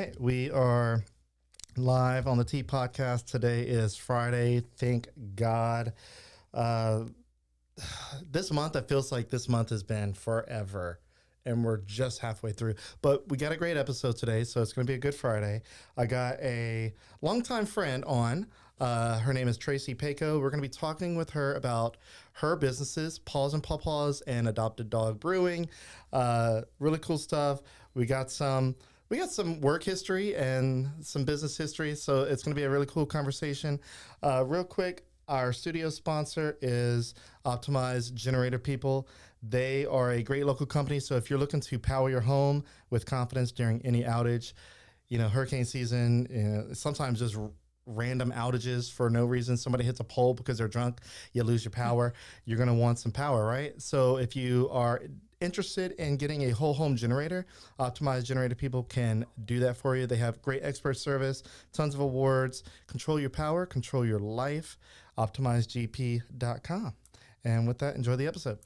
right, we are live on the T podcast. Today is Friday. Thank God. This month, it feels like this month has been forever, and we're just halfway through. But we got a great episode today, so it's going to be a good Friday. I got a longtime friend on. Her name is Traci Pécot. We're going to be talking with her about her businesses, Paws and Paw Paws and Adopted Dog Brewing. Really cool stuff. We got some work history and some business history, so it's going to be a really cool conversation. Real quick, our studio sponsor is Optimize Generator People. They are a great local company, so if you're looking to power your home with confidence during any outage, hurricane season, sometimes just random outages for no reason. Somebody hits a pole because they're drunk, you lose your power. You're going to want some power, right? So if you are interested in getting a whole home generator, Optimized Generator People can do that for you. They have great expert service, tons of awards. Control your power, control your life. OptimizeGP.com. And with that, enjoy the episode.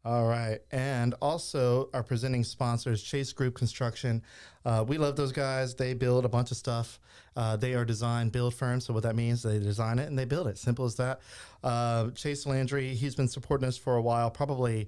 All right. And also our presenting sponsors, Chase Group Construction. We love those guys. They build a bunch of stuff. They are design build firms. So what that means, they design it and they build it. Simple as that. Chase Landry, he's been supporting us for a while. Probably,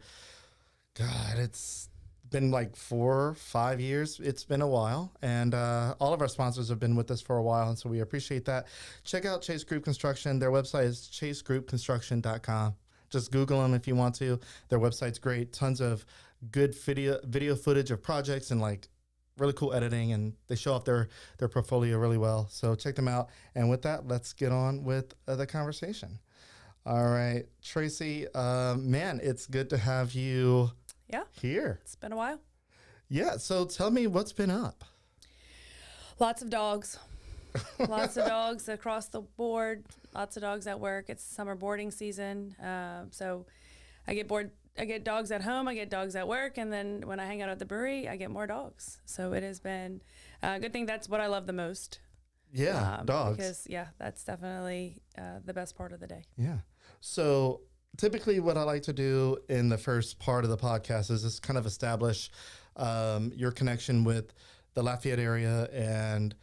God, it's been like 4 or 5 years. It's been a while. And all of our sponsors have been with us for a while. And so we appreciate that. Check out Chase Group Construction. Their website is chasegroupconstruction.com. Just Google them if you want to. Their website's great. Tons of good video footage of projects and like really cool editing, and they show off their portfolio really well. So check them out. And with that, let's get on with the conversation. All right, Traci, man, it's good to have you here. It's been a while. Yeah, so tell me what's been up. Lots of dogs. Lots of dogs across the board. Lots of dogs at work. It's summer boarding season. So I get dogs at home. I get dogs at work. And then when I hang out at the brewery, I get more dogs. So it has been a good thing. That's what I love the most. Yeah, dogs. Because, that's definitely the best part of the day. Yeah. So typically what I like to do in the first part of the podcast is just kind of establish your connection with the Lafayette area, and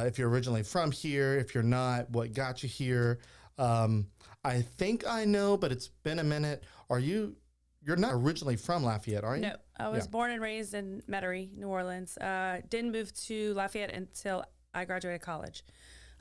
if you're originally from here, if you're not, what got you here. I think I know, but it's been a minute. You're not originally from Lafayette, are you? No, I was born and raised in Metairie, New Orleans. Didn't move to Lafayette until I graduated college.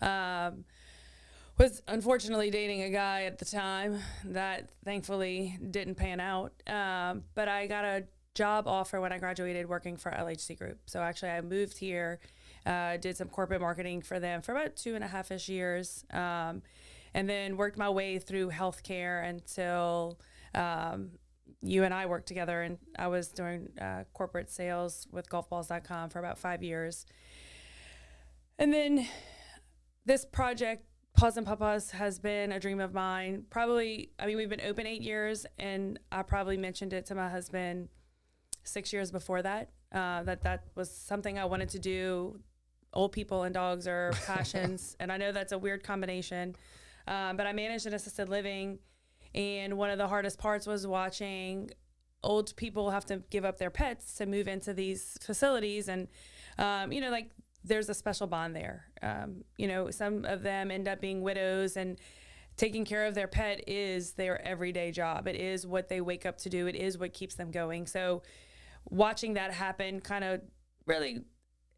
Was unfortunately dating a guy at the time that thankfully didn't pan out. But I got a job offer when I graduated working for LHC Group. So actually I moved here. Did some corporate marketing for them for about 2.5-ish years, and then worked my way through healthcare until you and I worked together, and I was doing corporate sales with golfballs.com for about 5 years. And then this project, Paws and Paw Paws, has been a dream of mine. We've been open 8 years, and I probably mentioned it to my husband 6 years before that, that was something I wanted to do. Old people and dogs are passions, and I know that's a weird combination, but I managed an assisted living, and one of the hardest parts was watching old people have to give up their pets to move into these facilities, and there's a special bond there. Some of them end up being widows, and taking care of their pet is their everyday job. It is what they wake up to do. It is what keeps them going. So watching that happen kind of really,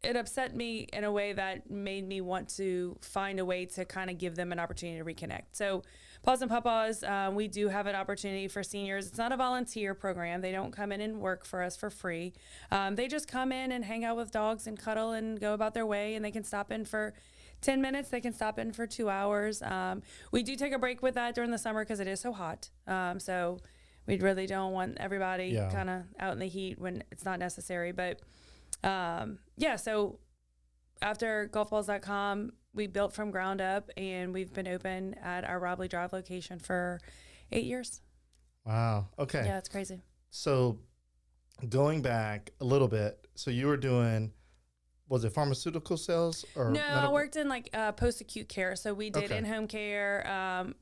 it upset me in a way that made me want to find a way to kind of give them an opportunity to reconnect. So Paws and Paw Paws, we do have an opportunity for seniors. It's not a volunteer program. They don't come in and work for us for free. They just come in and hang out with dogs and cuddle and go about their way, and they can stop in for 10 minutes. They can stop in for 2 hours. We do take a break with that during the summer because it is so hot. So we really don't want everybody kind of out in the heat when it's not necessary. But so after golfballs.com, we built from ground up, and we've been open at our Robley Drive location for 8 years. Wow. Okay. Yeah, it's crazy. So going back a little bit, so you were doing, was it pharmaceutical sales or No, I medical? worked in like post-acute care. So we did Okay. in-home care.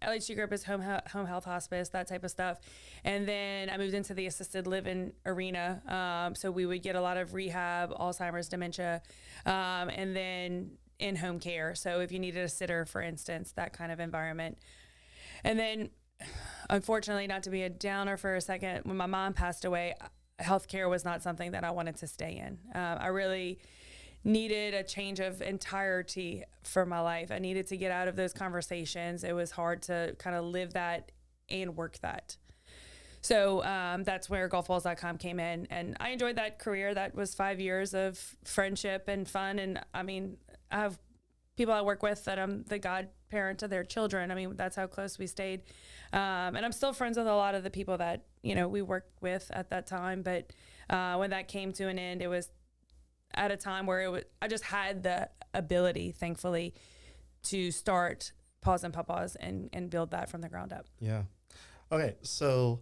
LHC Group is home health hospice, that type of stuff. And then I moved into the assisted living arena. So we would get a lot of rehab, Alzheimer's, dementia, and then in-home care. So if you needed a sitter, for instance, that kind of environment. And then, unfortunately, not to be a downer for a second, when my mom passed away, healthcare was not something that I wanted to stay in. I really needed a change of entirety for my life. I needed to get out of those conversations. It was hard to kind of live that and work that. So that's where golfballs.com came in. And I enjoyed that career. That was 5 years of friendship and fun. And I mean, I have people I work with that I'm the godparent to their children. I mean, that's how close we stayed. And I'm still friends with a lot of the people that, you know, we worked with at that time. But when that came to an end, it was at a time where I just had the ability, thankfully, to start Paws and Paw Paws and build that from the ground up. Yeah. Okay. So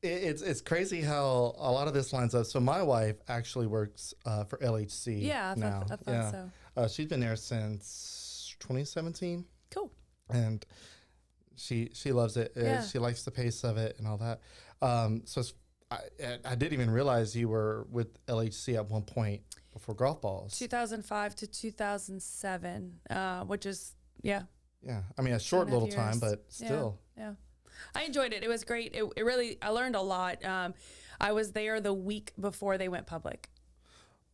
it's crazy how a lot of this lines up. So my wife actually works for LHC. Yeah, I thought so. She's been there since 2017. Cool. And she loves it. Yeah. She likes the pace of it and all that. I didn't even realize you were with LHC at one point before Golf Balls. 2005 to 2007, which is, Yeah. I mean, a short 2.5 little years. time, but still. Yeah. I enjoyed it. It was great. It really, I learned a lot. I was there the week before they went public.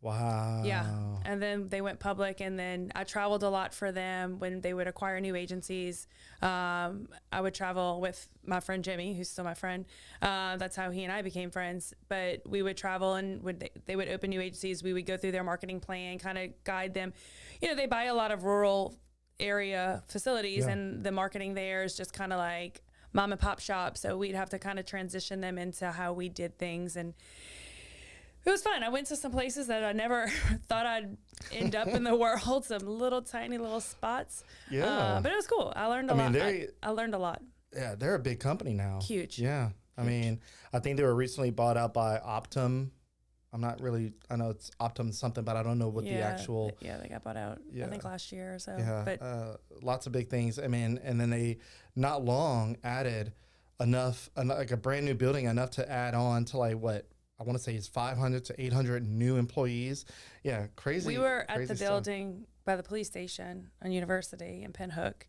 Wow. Yeah. And then they went public, and then I traveled a lot for them when they would acquire new agencies. I would travel with my friend Jimmy, who's still my friend. That's how he and I became friends. But we would travel, and they would open new agencies. We would go through their marketing plan, kind of guide them. You know, they buy a lot of rural area facilities, and the marketing there is just kind of like mom and pop shop. So we'd have to kind of transition them into how we did things. And it was fun. I went to some places that I never thought I'd end up in the world, some little tiny little spots. Yeah. But it was cool. I learned a lot. I learned a lot. Yeah, they're a big company now. Huge. Yeah. I mean, I think they were recently bought out by Optum. I know it's Optum something, but I don't know what the actual. Yeah, they got bought out, I think last year or so. Yeah. But lots of big things. I mean, and then they not long added like a brand new building, enough to add on to like what I want to say is 500 to 800 new employees. Yeah, crazy. we were at the stuff. building by the police station on University in Pinhook.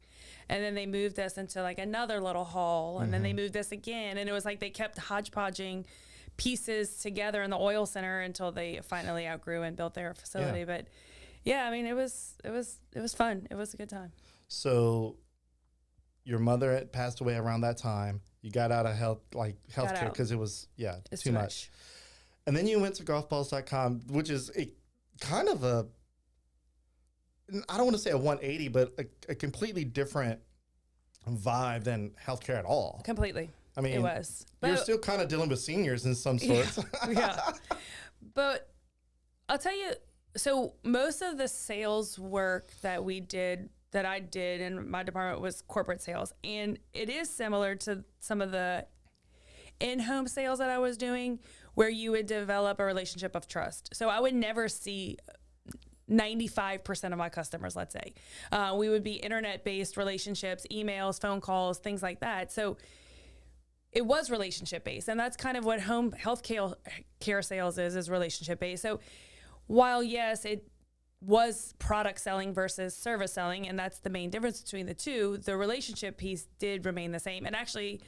And then they moved us into like another little hall. And then they moved us again. And it was like they kept hodgepodging pieces together in the oil center until they finally outgrew and built their facility. Yeah. But yeah, I mean, it was fun. It was a good time. So your mother had passed away around that time. You got out of healthcare because it was It's too much. And then you went to golfballs.com, which is a kind of I don't want to say a 180, but a completely different vibe than healthcare at all. Completely. I mean, it was. You're still kind of dealing with seniors in some sorts. Yeah. But I'll tell you, so most of the sales work that I did in my department was corporate sales. And it is similar to some of the in-home sales that I was doing, where you would develop a relationship of trust. So I would never see 95% of my customers, let's say. We would be internet-based relationships, emails, phone calls, things like that. So it was relationship-based, and that's kind of what home health care sales is relationship-based. So while, yes, it was product selling versus service selling, and that's the main difference between the two, the relationship piece did remain the same. And actually,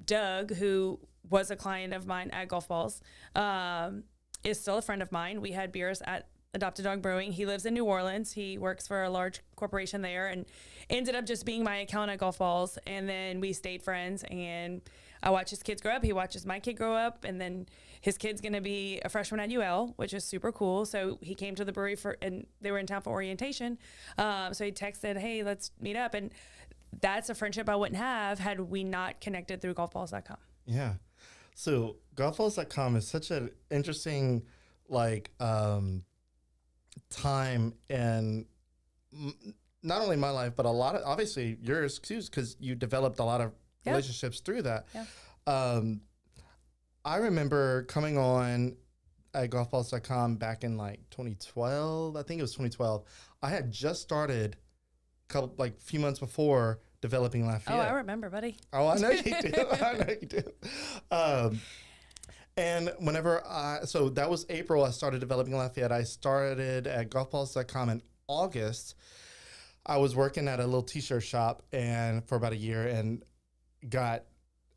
Doug, who was a client of mine at Golf Balls, is still a friend of mine. We had beers at Adopted Dog Brewing. He lives in New Orleans. He works for a large corporation there and ended up just being my account at Golf Balls. And then we stayed friends, and I watch his kids grow up. He watches my kid grow up, and then his kid's going to be a freshman at UL, which is super cool. So he came to the brewery and they were in town for orientation. So he texted, hey, let's meet up. And that's a friendship I wouldn't have had we not connected through golfballs.com. Yeah. So golfballs.com is such an interesting, time in not only my life, but a lot of, obviously yours too, because you developed a lot of relationships through that. Yeah. I remember coming on at golfballs.com back in like 2012. I think it was 2012. I had just started a few months before developing Lafayette. Oh, I remember, buddy. Oh, I know you do. I know you do. And so that was April, I started developing Lafayette. I started at golfballs.com in August. I was working at a little t-shirt shop and for about a year and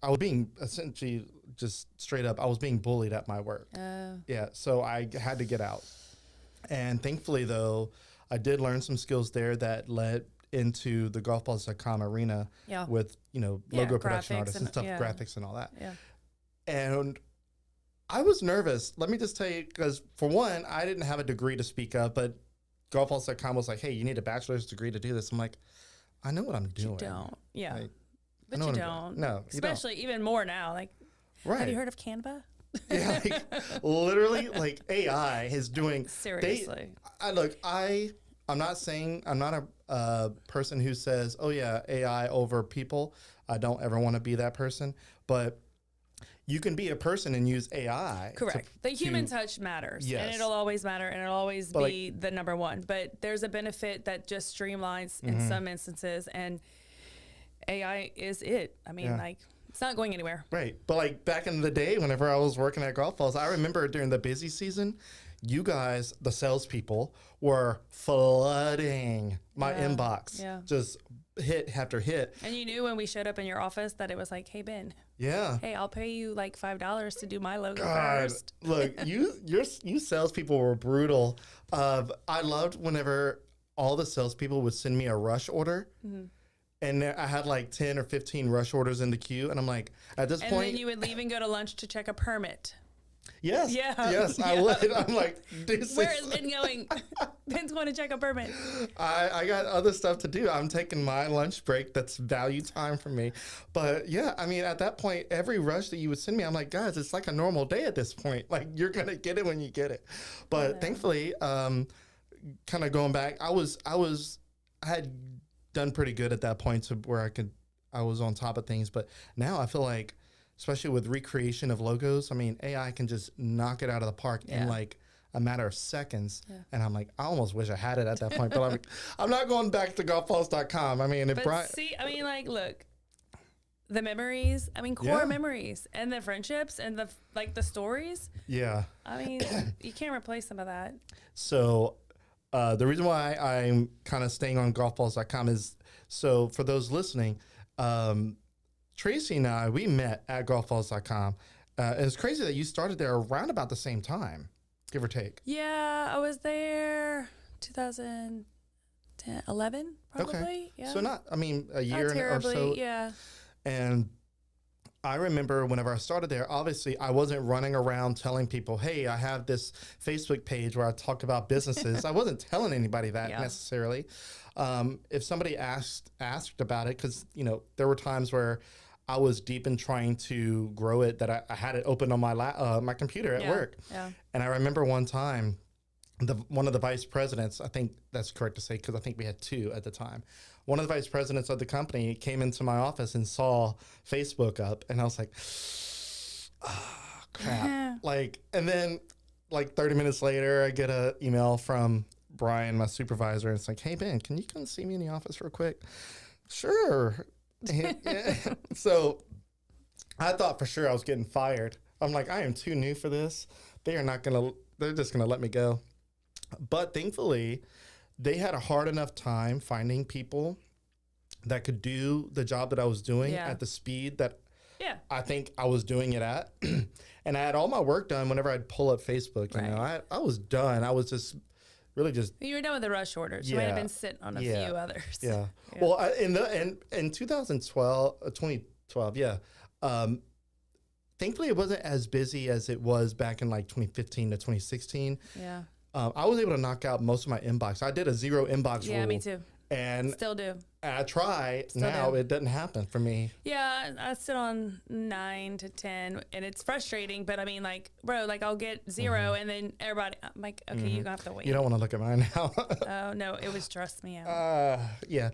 I was being essentially just straight up, I was being bullied at my work. Yeah. So I had to get out. And thankfully though, I did learn some skills there that led into the golfballs.com arena with, logo production artists and stuff, graphics and all that. Yeah. And I was nervous. Let me just tell you, because for one, I didn't have a degree to speak of, but golfballs.com was like, hey, you need a bachelor's degree to do this. I'm like, I know what I'm doing. You don't. Yeah. But you don't. No, especially even more now. Like, right. Have you heard of Canva? Yeah, literally, AI is doing. Seriously. I'm not a person who says, oh yeah, AI over people. I don't ever want to be that person, but you can be a person and use AI. Correct. The human touch matters. Yes. And it'll always matter and it'll always be the number one. But there's a benefit that just streamlines in some instances, and AI is it. I mean, it's not going anywhere. Right. But back in the day, whenever I was working at Golf Balls, I remember during the busy season, you guys, the salespeople, were flooding my inbox. Yeah. Just hit after hit. And you knew when we showed up in your office that it was like, hey, Ben. Yeah. Hey, I'll pay you like $5 to do my logo first. Look, you salespeople were brutal. I loved whenever all the salespeople would send me a rush order. Mm-hmm. And I had 10 or 15 rush orders in the queue. And I'm like, at this point. And then you would leave and go to lunch to check a permit. Yes. Yeah. Yes, I would. I'm like, where is Ben going? Ben's going to check a permit. I got other stuff to do. I'm taking my lunch break. That's value time for me. But yeah, I mean, at that point, every rush that you would send me, I'm like, guys, it's like a normal day at this point. You're going to get it when you get it. But thankfully, kind of going back, I had done pretty good at that point to where I was on top of things. But now I feel like, especially with recreation of logos, I mean, AI can just knock it out of the park in a matter of seconds. Yeah. And I'm like, I almost wish I had it at that point. But I'm not going back to golfballs.com. I mean, look, the memories, core memories and the friendships and the stories. Yeah. I mean, you can't replace some of that. So the reason why I'm kind of staying on golfballs.com is, so for those listening, Traci and I, we met at golfballs.com. It's crazy that you started there around about the same time, give or take. Yeah, I was there 2010, 11, probably. Okay. Yeah. So a year or so. Yeah. And I remember whenever I started there, obviously I wasn't running around telling people, hey, I have this Facebook page where I talk about businesses. I wasn't telling anybody that necessarily. If somebody asked about it, because, there were times where I was deep in trying to grow it, that I had it open on my computer at work. Yeah. And I remember one time, one of the vice presidents, I think that's correct to say, because I think we had two at the time. One of the vice presidents of the company came into my office and saw Facebook up, and I was like, oh, crap. And then 30 minutes later, I get an email from Brian, my supervisor, and it's like, hey, Ben, can you come see me in the office real quick? Sure. So I thought for sure I was getting fired. I'm like, I am too new for this. They're just going to let me go. But thankfully, they had a hard enough time finding people that could do the job that I was doing at the speed that I think I was doing it at. And I had all my work done whenever I'd pull up Facebook. I was done. I was just really just. You were done with the rush orders. You might have been sitting on a few others. Yeah. Well, in 2012, thankfully it wasn't as busy as it was back in 2015 to 2016. Yeah. I was able to knock out most of my inbox. I did a 0 inbox rule. Yeah, me too. And still do. I try. Now it doesn't happen for me. Yeah, I sit on 9 to 10, and it's frustrating. But I'll get 0, and then everybody, I'm like, okay, you're gonna have to wait. You don't want to look at mine now. Oh no, it was stressed me out. Yeah.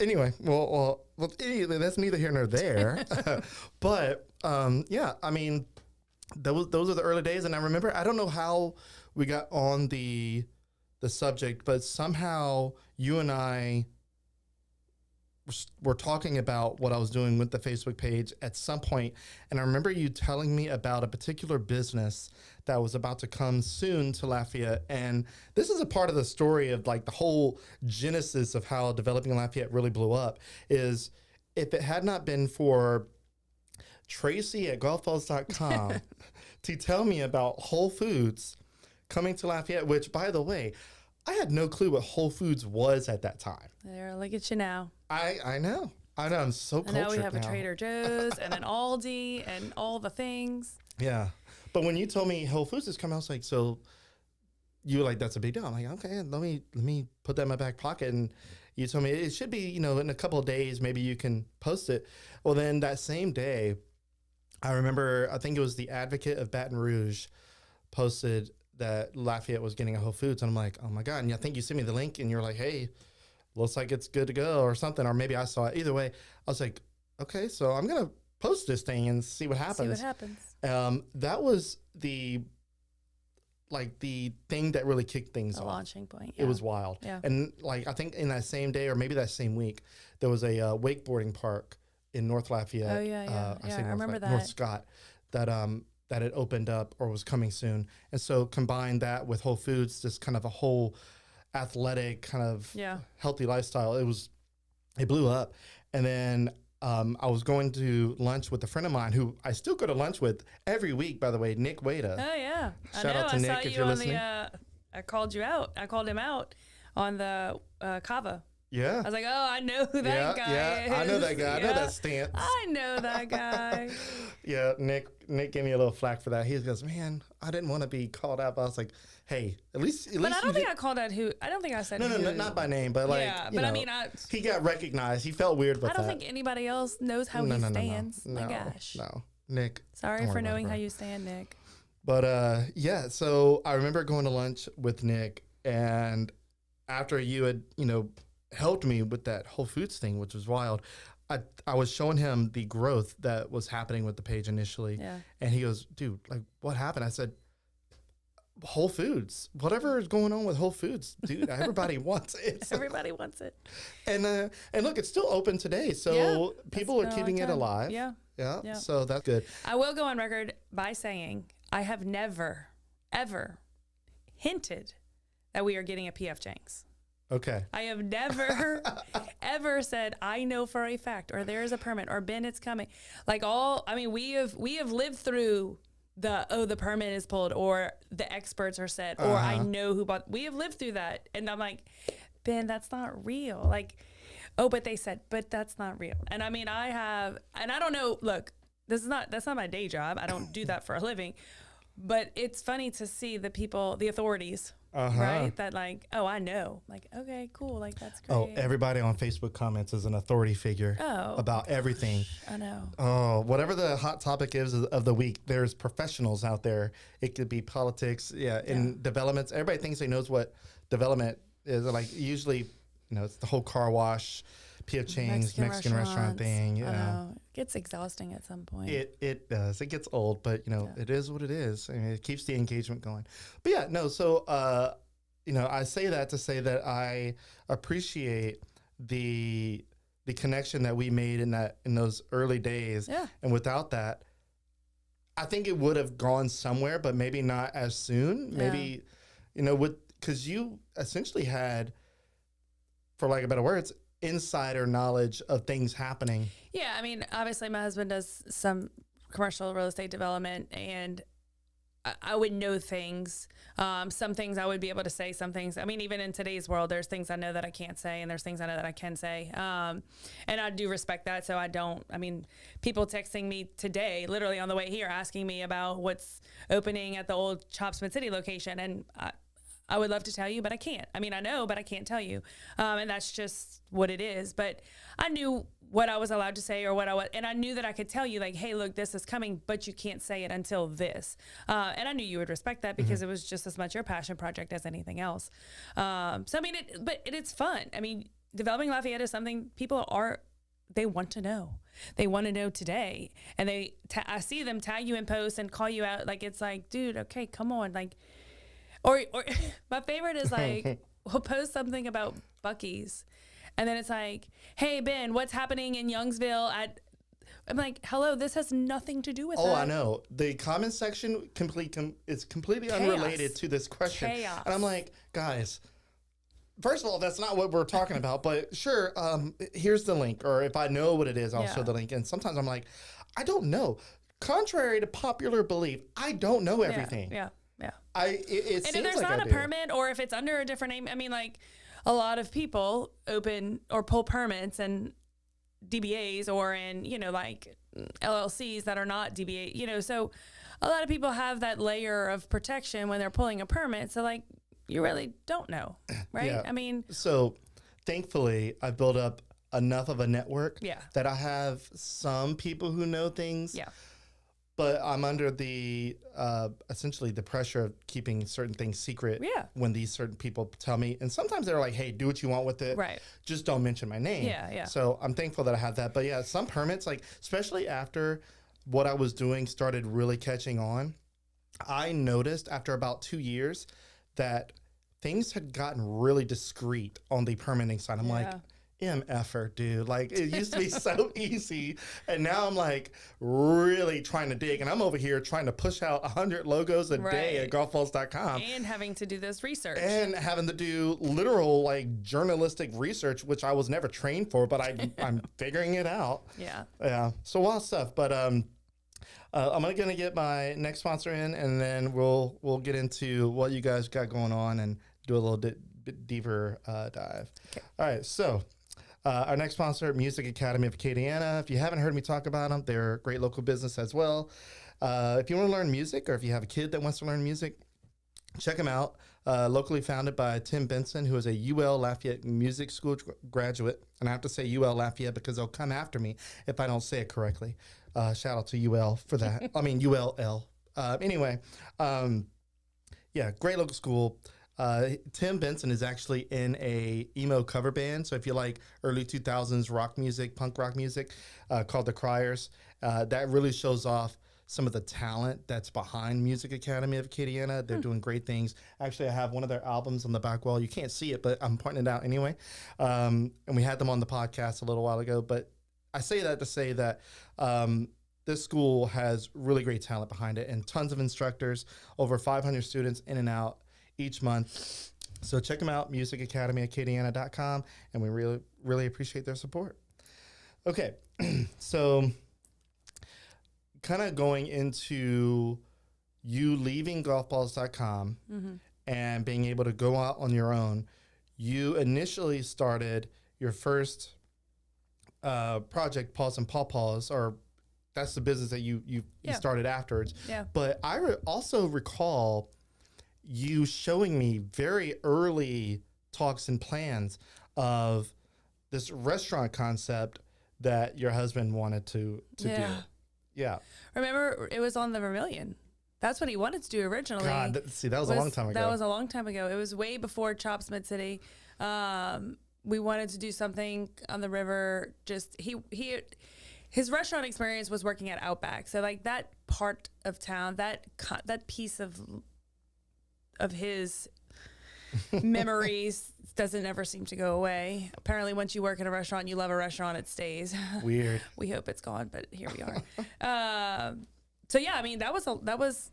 Anyway, well, anyway, that's neither here nor there. But those are the early days. And I remember, I don't know how we got on the subject, but somehow you and I were talking about what I was doing with the Facebook page at some point, and I remember you telling me about a particular business that was about to come soon to Lafayette. And this is a part of the story of like the whole genesis of how developing Lafayette really blew up. Is if it had not been for Traci at golfballs.com to tell me about Whole Foods coming to Lafayette, which, by the way, I had no clue what Whole Foods was at that time. There, look at you now. I know. I'm so cultured now. And now we have a Trader Joe's and an Aldi and all the things. Yeah. But when you told me Whole Foods is coming, I was like, so you were like, that's a big deal. I'm like, okay, let me put that in my back pocket. And you told me it should be, in a couple of days, maybe you can post it. Well, then that same day, I remember, I think it was the Advocate of Baton Rouge posted that Lafayette was getting a Whole Foods. And I'm like, oh my God. And I think you sent me the link and you're like, hey, looks like it's good to go or something. Or maybe I saw it. Either way, I was like, okay, so I'm going to post this thing and see what happens. That was the thing that really kicked things off. The launching point. Yeah. It was wild. Yeah. And like, I think in that same day or maybe that same week, there was a wakeboarding park in North Lafayette. Oh, yeah. I remember that. North Scott, that had opened up or was coming soon. And so combine that with Whole Foods, just kind of a whole athletic kind of healthy lifestyle. It blew up. And then I was going to lunch with a friend of mine who I still go to lunch with every week, by the way, Nick Wada. Oh, yeah. Shout out to Nick if you're listening. I called you out. I called him out on the Kava. Yeah. I was like, oh, I know who that guy is. I know that guy. I know that stance. I know that guy. Yeah, Nick gave me a little flack for that. He goes, man, I didn't want to be called out. But I was like, hey, at least. But I don't think I called out who. I don't think I said no, not by name, but like. Yeah, but I mean, he got recognized. He felt weird with that. I don't think anybody else knows how he stands. My gosh. No, Nick. Sorry for knowing how you stand, Nick. But yeah, so I remember going to lunch with Nick, and after you had, helped me with that Whole Foods thing, which was wild. I was showing him the growth that was happening with the page initially. Yeah. And he goes, dude, like, what happened? I said, Whole Foods, whatever is going on with Whole Foods, dude, everybody wants it. Everybody wants it. And look, it's still open today. So people are keeping it alive. Yeah. Yeah. So that's good. I will go on record by saying I have never, ever hinted that we are getting a PF Chang's. Okay. I have never, ever said, I know for a fact, or there is a permit, or Ben, it's coming. We have lived through the permit is pulled, or the experts are said, or I know who bought. We have lived through that. And I'm like, Ben, that's not real. Like, oh, but they said, but that's not real. And I mean, I don't know, look, that's not my day job. I don't do that for a living. But it's funny to see the people, the authorities, right? That like, oh, I know. Like, okay, cool. Like, that's great. Oh, everybody on Facebook comments is an authority figure about everything. I know. Oh, whatever the hot topic is of the week, there's professionals out there. It could be politics, in developments. Everybody thinks they knows what development is. Like, usually, it's the whole car wash, PF Chang's, Mexican restaurant thing. I know. It gets exhausting at some point. It does. It gets old, but it is what it is. I mean, it keeps the engagement going. But yeah, no. So I say that to say that I appreciate the connection that we made in those early days. Yeah. And without that, I think it would have gone somewhere, but maybe not as soon. Yeah. Maybe because you essentially had, for lack of better words, insider knowledge of things happening. Yeah, I mean, obviously my husband does some commercial real estate development, and I would know things. Some things I would be able to say, some things, I mean, even in today's world, there's things I know that I can't say, and there's things I know that I can say. And I do respect that. So people texting me today, literally on the way here, asking me about what's opening at the old Chopsmith City location. And I would love to tell you, but I can't. I mean, I know, but I can't tell you. And that's just what it is. But I knew what I was allowed to say and I knew that I could tell you, like, hey, look, this is coming, but you can't say it until this. And I knew you would respect that because it was just as much your passion project as anything else. So, I mean, it's fun. I mean, developing Lafayette is something people are they want to know. They want to know today. And I see them tag you in posts and call you out. Like, it's like, dude, okay, come on. Like, or my favorite is like, we'll post something about Buc-ee's. And then it's like, hey, Ben, what's happening in Youngsville I'm like, hello, this has nothing to do with that. Oh, I know. The comment section is completely unrelated to this question. Chaos. And I'm like, guys, first of all, that's not what we're talking about. But sure, here's the link. Or if I know what it is, I'll show the link. And sometimes I'm like, I don't know. Contrary to popular belief, I don't know everything. Yeah. It and seems if there's like not I a do. permit, or if it's under a different name, I mean, like, a lot of people open or pull permits and DBAs or in, like LLCs that are not DBA, so a lot of people have that layer of protection when they're pulling a permit. So like, you really don't know, right? Yeah. I mean, so thankfully I built up enough of a network that I have some people who know things. Yeah. But I'm under the essentially the pressure of keeping certain things secret when these certain people tell me. And sometimes they're like, hey, do what you want with it. Right. Just don't mention my name. Yeah. So I'm thankful that I have that. But yeah, some permits, like especially after what I was doing started really catching on, I noticed after about 2 years that things had gotten really discreet on the permitting side. I'm like, MFer, dude. Like, it used to be so easy. And now I'm like really trying to dig. And I'm over here trying to push out 100 logos a day at golfballs.com. And having to do this research. And having to do literal like journalistic research, which I was never trained for, but I'm figuring it out. Yeah. So wild stuff. But I'm gonna get my next sponsor in, and then we'll get into what you guys got going on and do a little bit deeper dive. Okay. All right. So our next sponsor, Music Academy of Acadiana. If you haven't heard me talk about them, they're a great local business as well. If you want to learn music, or if you have a kid that wants to learn music, check them out. Locally founded by Tim Benson, who is a UL Lafayette Music School graduate. And I have to say UL Lafayette because they'll come after me if I don't say it correctly. Shout out to UL for that. I mean, ULL. Anyway, great local school. Tim Benson is actually in a emo cover band. So if you like early 2000s rock music, punk rock music, called The Criers, that really shows off some of the talent that's behind Music Academy of Acadiana. They're doing great things. Actually, I have one of their albums on the back wall. You can't see it, but I'm pointing it out anyway. And we had them on the podcast a little while ago. But I say that to say that this school has really great talent behind it and tons of instructors, over 500 students in and out each month. So check them out, musicacademyacadiana.com, and we really, really appreciate their support. Okay, so kind of going into you leaving golfballs.com and being able to go out on your own, you initially started your first project, Paw Paws, or that's the business that you started afterwards. Yeah. But I also recall you showing me very early talks and plans of this restaurant concept that your husband wanted to do. Yeah. Remember, it was on the Vermilion. That's what he wanted to do originally. God, that was a long time ago. That was a long time ago. It was way before Chops Mid-City. We wanted to do something on the river. Just his restaurant experience was working at Outback. So like that part of town, that piece of his memories doesn't ever seem to go away. Apparently, once you work in a restaurant and you love a restaurant, it stays. Weird. We hope it's gone, but here we are. So yeah, I mean that was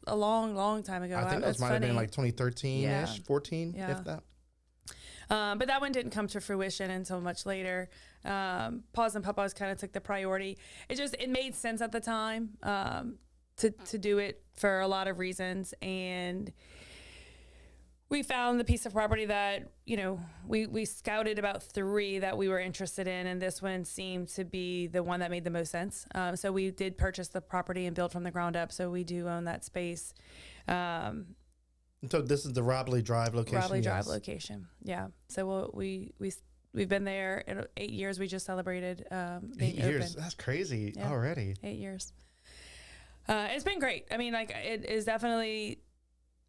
a long time ago. I think that might have been like 2013-ish, 14, if that. But that one didn't come to fruition until much later. Paws and Paw Paws kind of took the priority. It made sense at the time to do it for a lot of reasons, and we found the piece of property that, we scouted about 3 that we were interested in, and this one seemed to be the one that made the most sense. So we did purchase the property and build from the ground up. So we do own that space. So this is the Robley Drive location? Robley Drive location, yeah. So we've been there in 8 years. We just celebrated being 8 years, open. that's crazy already. 8 years. It's been great. I mean, like, it is definitely,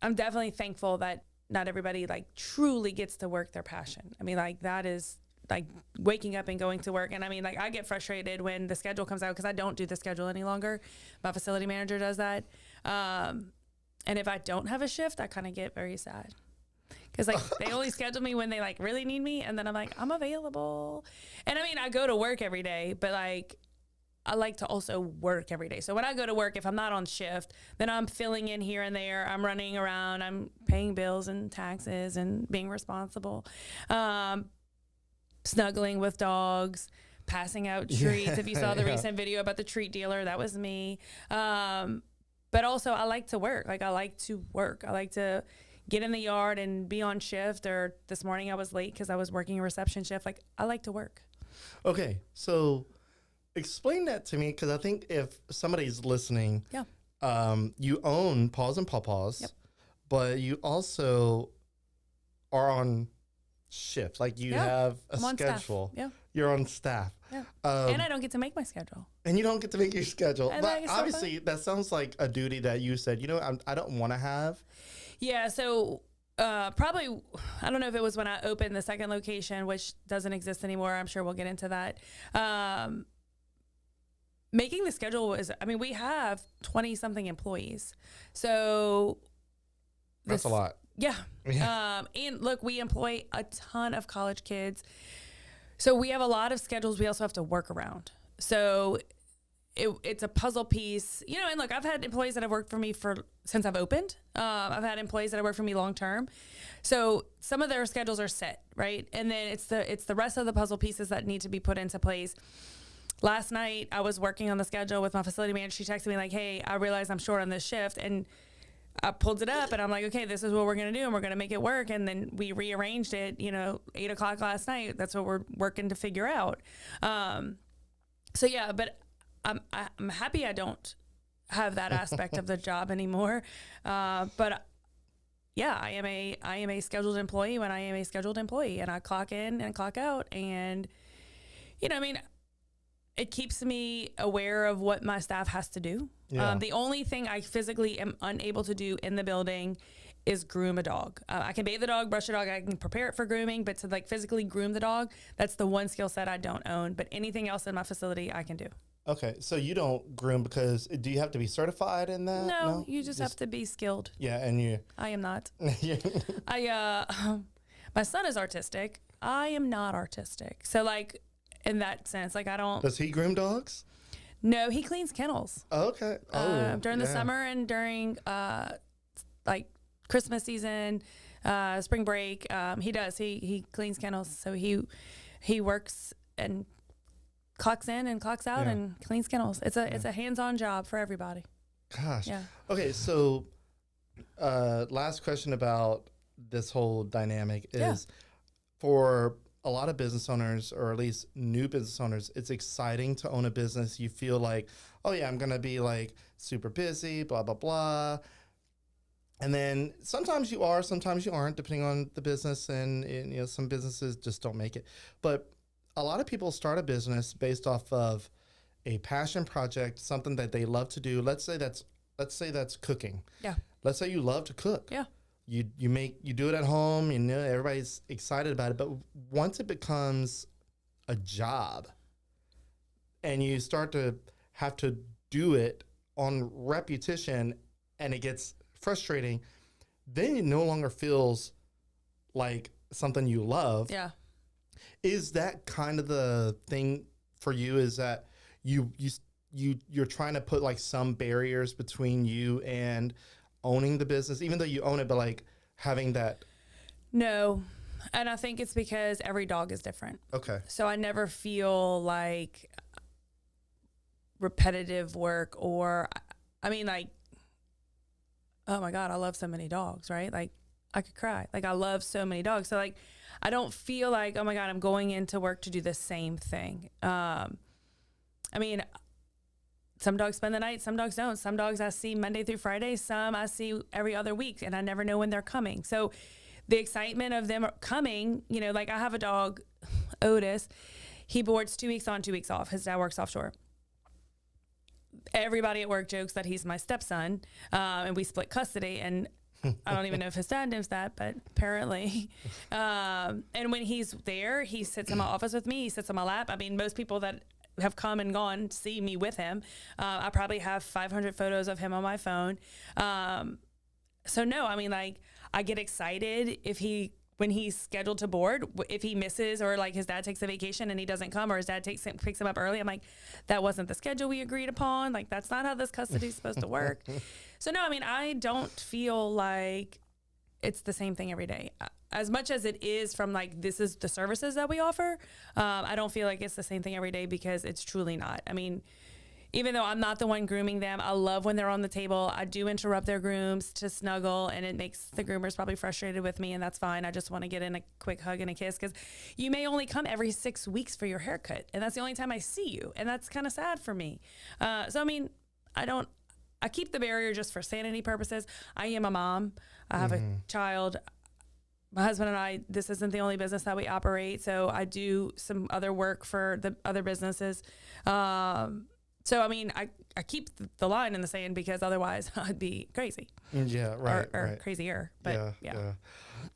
I'm definitely thankful that not everybody like truly gets to work their passion. I mean, like, that is like waking up and going to work. And I mean, like I get frustrated when the schedule comes out because I don't do the schedule any longer. My facility manager does that. And if I don't have a shift, I kind of get very sad. Because like they only schedule me when they like really need me, and then I'm like, I'm available. And I mean, I go to work every day, but like I like to also work every day. So when I go to work, if I'm not on shift, then I'm filling in here and there. I'm running around. I'm paying bills and taxes and being responsible, snuggling with dogs, passing out treats. If you saw the recent video about the treat dealer, that was me. But also I like to work. Like I like to work. I like to get in the yard and be on shift. Or this morning I was late because I was working a reception shift. Like I like to work. Okay, so explain that to me, because I think if somebody's listening, you own Paws and Paw Paws, but you also are on shift. Like you have a schedule. Yeah. You're on staff. Yeah. And I don't get to make my schedule. And you don't get to make your schedule. And but obviously, that sounds like a duty that you said, you know, I don't want to have. Yeah, so probably, I don't know if it was when I opened the second location, which doesn't exist anymore. I'm sure we'll get into that. Making the schedule was, I mean, we have 20-something employees. So that's a lot. Yeah. And look, we employ a ton of college kids. So we have a lot of schedules we also have to work around. So it's a puzzle piece, you know, and look, I've had employees that have worked for me since I've opened. I've had employees that have worked for me long term. So some of their schedules are set, right? And then it's the rest of the puzzle pieces that need to be put into place. Last night I was working on the schedule with my facility manager. She texted me like, hey, I realized I'm short on this shift. And I pulled it up and I'm like, okay, this is what we're going to do. And we're going to make it work. And then we rearranged it, 8:00 last night. That's what we're working to figure out. So yeah, but I'm happy I don't have that aspect of the job anymore. But yeah, I am a scheduled employee when I am a scheduled employee, and I clock in and clock out. And, it keeps me aware of what my staff has to do. Yeah. The only thing I physically am unable to do in the building is groom a dog. I can bathe the dog, brush the dog, I can prepare it for grooming, but to like physically groom the dog, that's the one skill set I don't own. But anything else in my facility, I can do. Okay, so you don't groom because do you have to be certified in that? No, you just have to be skilled. Yeah, and I am not. My son is artistic. I am not artistic. So like in that sense, like I don't. Does he groom dogs? No, he cleans kennels. Oh, okay. During the summer and during like Christmas season, spring break, he does. He cleans kennels. So he works and clocks in and clocks out and cleans kennels. It's a hands-on job for everybody. Gosh. Yeah. Okay, so last question about this whole dynamic is for a lot of business owners, or at least new business owners, it's exciting to own a business. You feel like, oh yeah, I'm going to be like super busy, blah, blah, blah. And then sometimes you are, sometimes you aren't, depending on the business. And some businesses just don't make it. But a lot of people start a business based off of a passion project, something that they love to do. Let's say that's cooking. Yeah. Let's say you love to cook. Yeah. You do it at home, everybody's excited about it. But once it becomes a job and you start to have to do it on repetition and it gets frustrating, then it no longer feels like something you love. Yeah. Is that kind of the thing for you? Is that you're trying to put like some barriers between you and owning the business, even though you own it, but like having that? No. And I think it's because every dog is different. Okay. So I never feel like repetitive work or, I mean, like, oh my God, I love so many dogs, right? Like I could cry. Like I love so many dogs. So like, I don't feel like, oh my God, I'm going into work to do the same thing. I mean, some dogs spend the night, some dogs don't. Some dogs I see Monday through Friday, some I see every other week, and I never know when they're coming. So the excitement of them coming, like I have a dog, Otis, he boards 2 weeks on, 2 weeks off. His dad works offshore. Everybody at work jokes that he's my stepson, and we split custody. And I don't even know if his dad knows that, but apparently. And when he's there, he sits in my office with me. He sits on my lap. I mean, most people that have come and gone see me with him. I probably have 500 photos of him on my phone. So no, I mean, like, I get excited when he's scheduled to board, if he misses, or like his dad takes a vacation and he doesn't come, or his dad picks him up early. I'm like, that wasn't the schedule we agreed upon. Like, that's not how this custody is supposed to work. So no, I mean, I don't feel like it's the same thing every day. As much as it is from like, this is the services that we offer. I don't feel like it's the same thing every day, because it's truly not. I mean, even though I'm not the one grooming them, I love when they're on the table. I do interrupt their grooms to snuggle, and it makes the groomers probably frustrated with me, and that's fine. I just want to get in a quick hug and a kiss, because you may only come every 6 weeks for your haircut, and that's the only time I see you, and that's kind of sad for me. So, I mean, I keep the barrier just for sanity purposes. I am a mom. I have a child. My husband and I, this isn't the only business that we operate, so I do some other work for the other businesses. So, I mean, I keep the line in the sand, because otherwise I'd be crazy. Yeah, right. Or right. crazier. But yeah.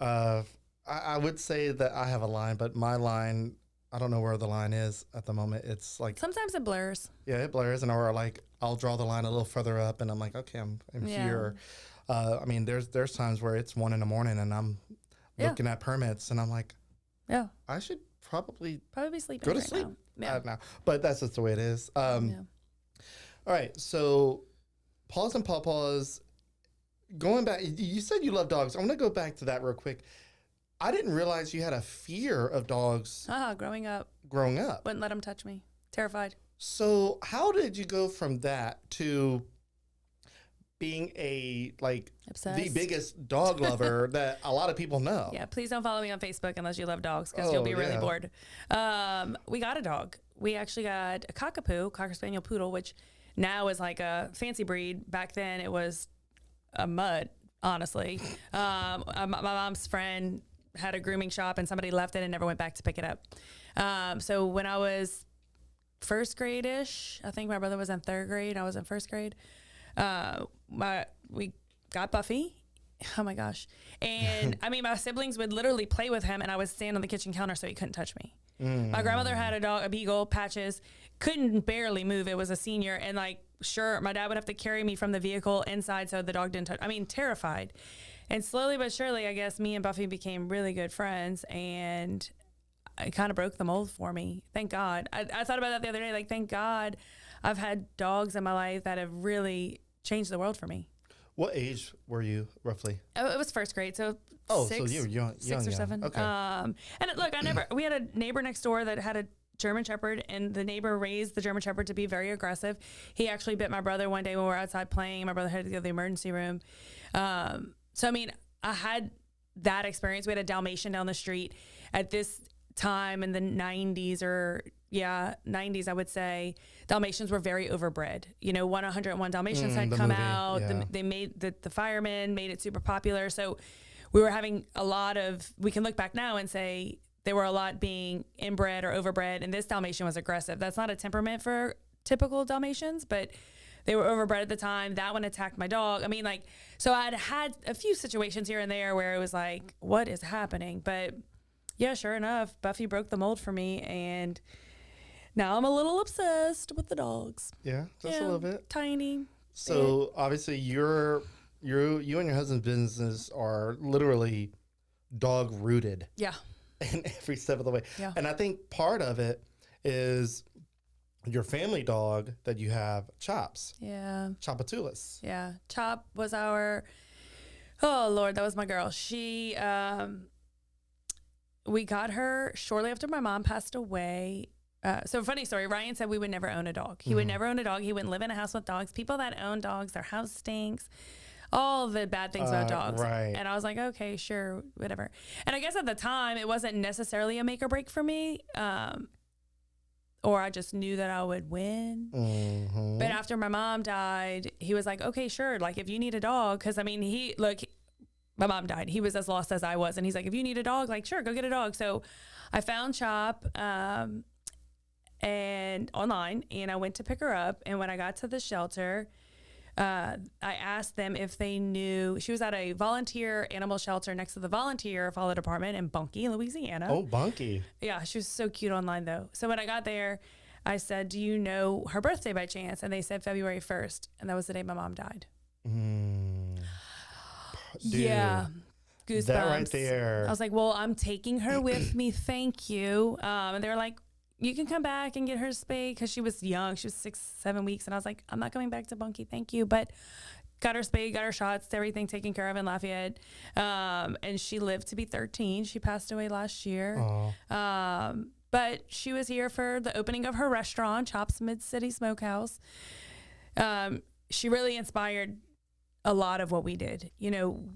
I would say that I have a line, but my line, I don't know where the line is at the moment. It's like, sometimes it blurs. yeah, it blurs. And or like, I'll draw the line a little further up, and I'm like, okay, I'm here. I mean, there's times where it's 1 a.m. and I'm looking at permits, and I'm like, yeah, I should probably be sleeping. go to right sleep. Now. Now. But that's just the way it is. All right, so Paws and Paw Paws, going back, you said you love dogs. I want to go back to that real quick. I didn't realize you had a fear of dogs growing up. Wouldn't let them touch me. Terrified. So how did you go from that to being obsessed, the biggest dog lover that a lot of people know? Yeah, please don't follow me on Facebook unless you love dogs, because you'll be really bored. We got a dog. We actually got a cockapoo, Cocker Spaniel Poodle, which now is like a fancy breed. Back then it was a mud, honestly. My mom's friend had a grooming shop, and somebody left it and never went back to pick it up. So when I was first grade-ish, I think my brother was in 3rd grade, I was in 1st grade, we got Buffy. Oh my gosh. And I mean, my siblings would literally play with him, and I would stand on the kitchen counter so he couldn't touch me. My grandmother had a dog, a beagle, Patches, couldn't barely move. It was a senior. And like, sure, my dad would have to carry me from the vehicle inside so the dog didn't touch. I mean, terrified. And slowly but surely, I guess me and Buffy became really good friends, and it kind of broke the mold for me. Thank God. I thought about that the other day. Like, thank God I've had dogs in my life that have really changed the world for me. What age were you roughly? Oh, it was 1st grade. So so you were young, 6 or 7. Okay. And look, we had a neighbor next door that had a German Shepherd, and the neighbor raised the German Shepherd to be very aggressive. He actually bit my brother one day when we were outside playing. My brother had to go to the emergency room. So, I mean, I had that experience. We had a Dalmatian down the street at this time in the 90s, 90s, I would say. Dalmatians were very overbred. 101 Dalmatians had come out. Yeah. They made the firemen made it super popular. So we were having a lot of, we can look back now and say there were a lot being inbred or overbred, and this Dalmatian was aggressive. That's not a temperament for typical Dalmatians, but they were overbred at the time. That one attacked my dog. I mean, like, so I'd had a few situations here and there where it was like, what is happening? But yeah, sure enough, Buffy broke the mold for me, and now I'm a little obsessed with the dogs. Yeah, just a little bit. Tiny. So obviously you and your husband's business are literally dog rooted. Yeah. In every step of the way. Yeah. And I think part of it is your family dog that you have, Chops. Yeah. Chopatulis. Yeah. Chop was oh Lord, that was my girl. She, we got her shortly after my mom passed away. So funny story, Ryan said we would never own a dog. He would never own a dog. He wouldn't live in a house with dogs. People that own dogs, their house stinks. All the bad things about dogs. Right. And I was like, okay, sure, whatever. And I guess at the time, it wasn't necessarily a make or break for me. Or I just knew that I would win. Mm-hmm. But after my mom died, he was like, okay, sure. Like, if you need a dog, because I mean, my mom died. He was as lost as I was. And he's like, if you need a dog, like, sure, go get a dog. So I found Chop and online, and I went to pick her up. And when I got to the shelter, I asked them if they knew. She was at a volunteer animal shelter next to the volunteer follow department in Bunkie, Louisiana. Oh, Bunkie. Yeah, she was so cute online though. So when I got there, I said, "Do you know her birthday by chance?" And they said February 1st, and that was the day my mom died. Dude, yeah, goosebumps. that right there. I was like, "Well, I'm taking her with me, thank you." And they were like, "You can come back and get her spayed," because she was young. She was 6-7 weeks, and I was like, "I'm not coming back to Bunkie, thank you." But got her spayed, got her shots, everything taken care of in Lafayette. And she lived to be 13. She passed away last year. But she was here for the opening of her restaurant, Chops Mid-City Smokehouse. She really inspired a lot of what we did. You know,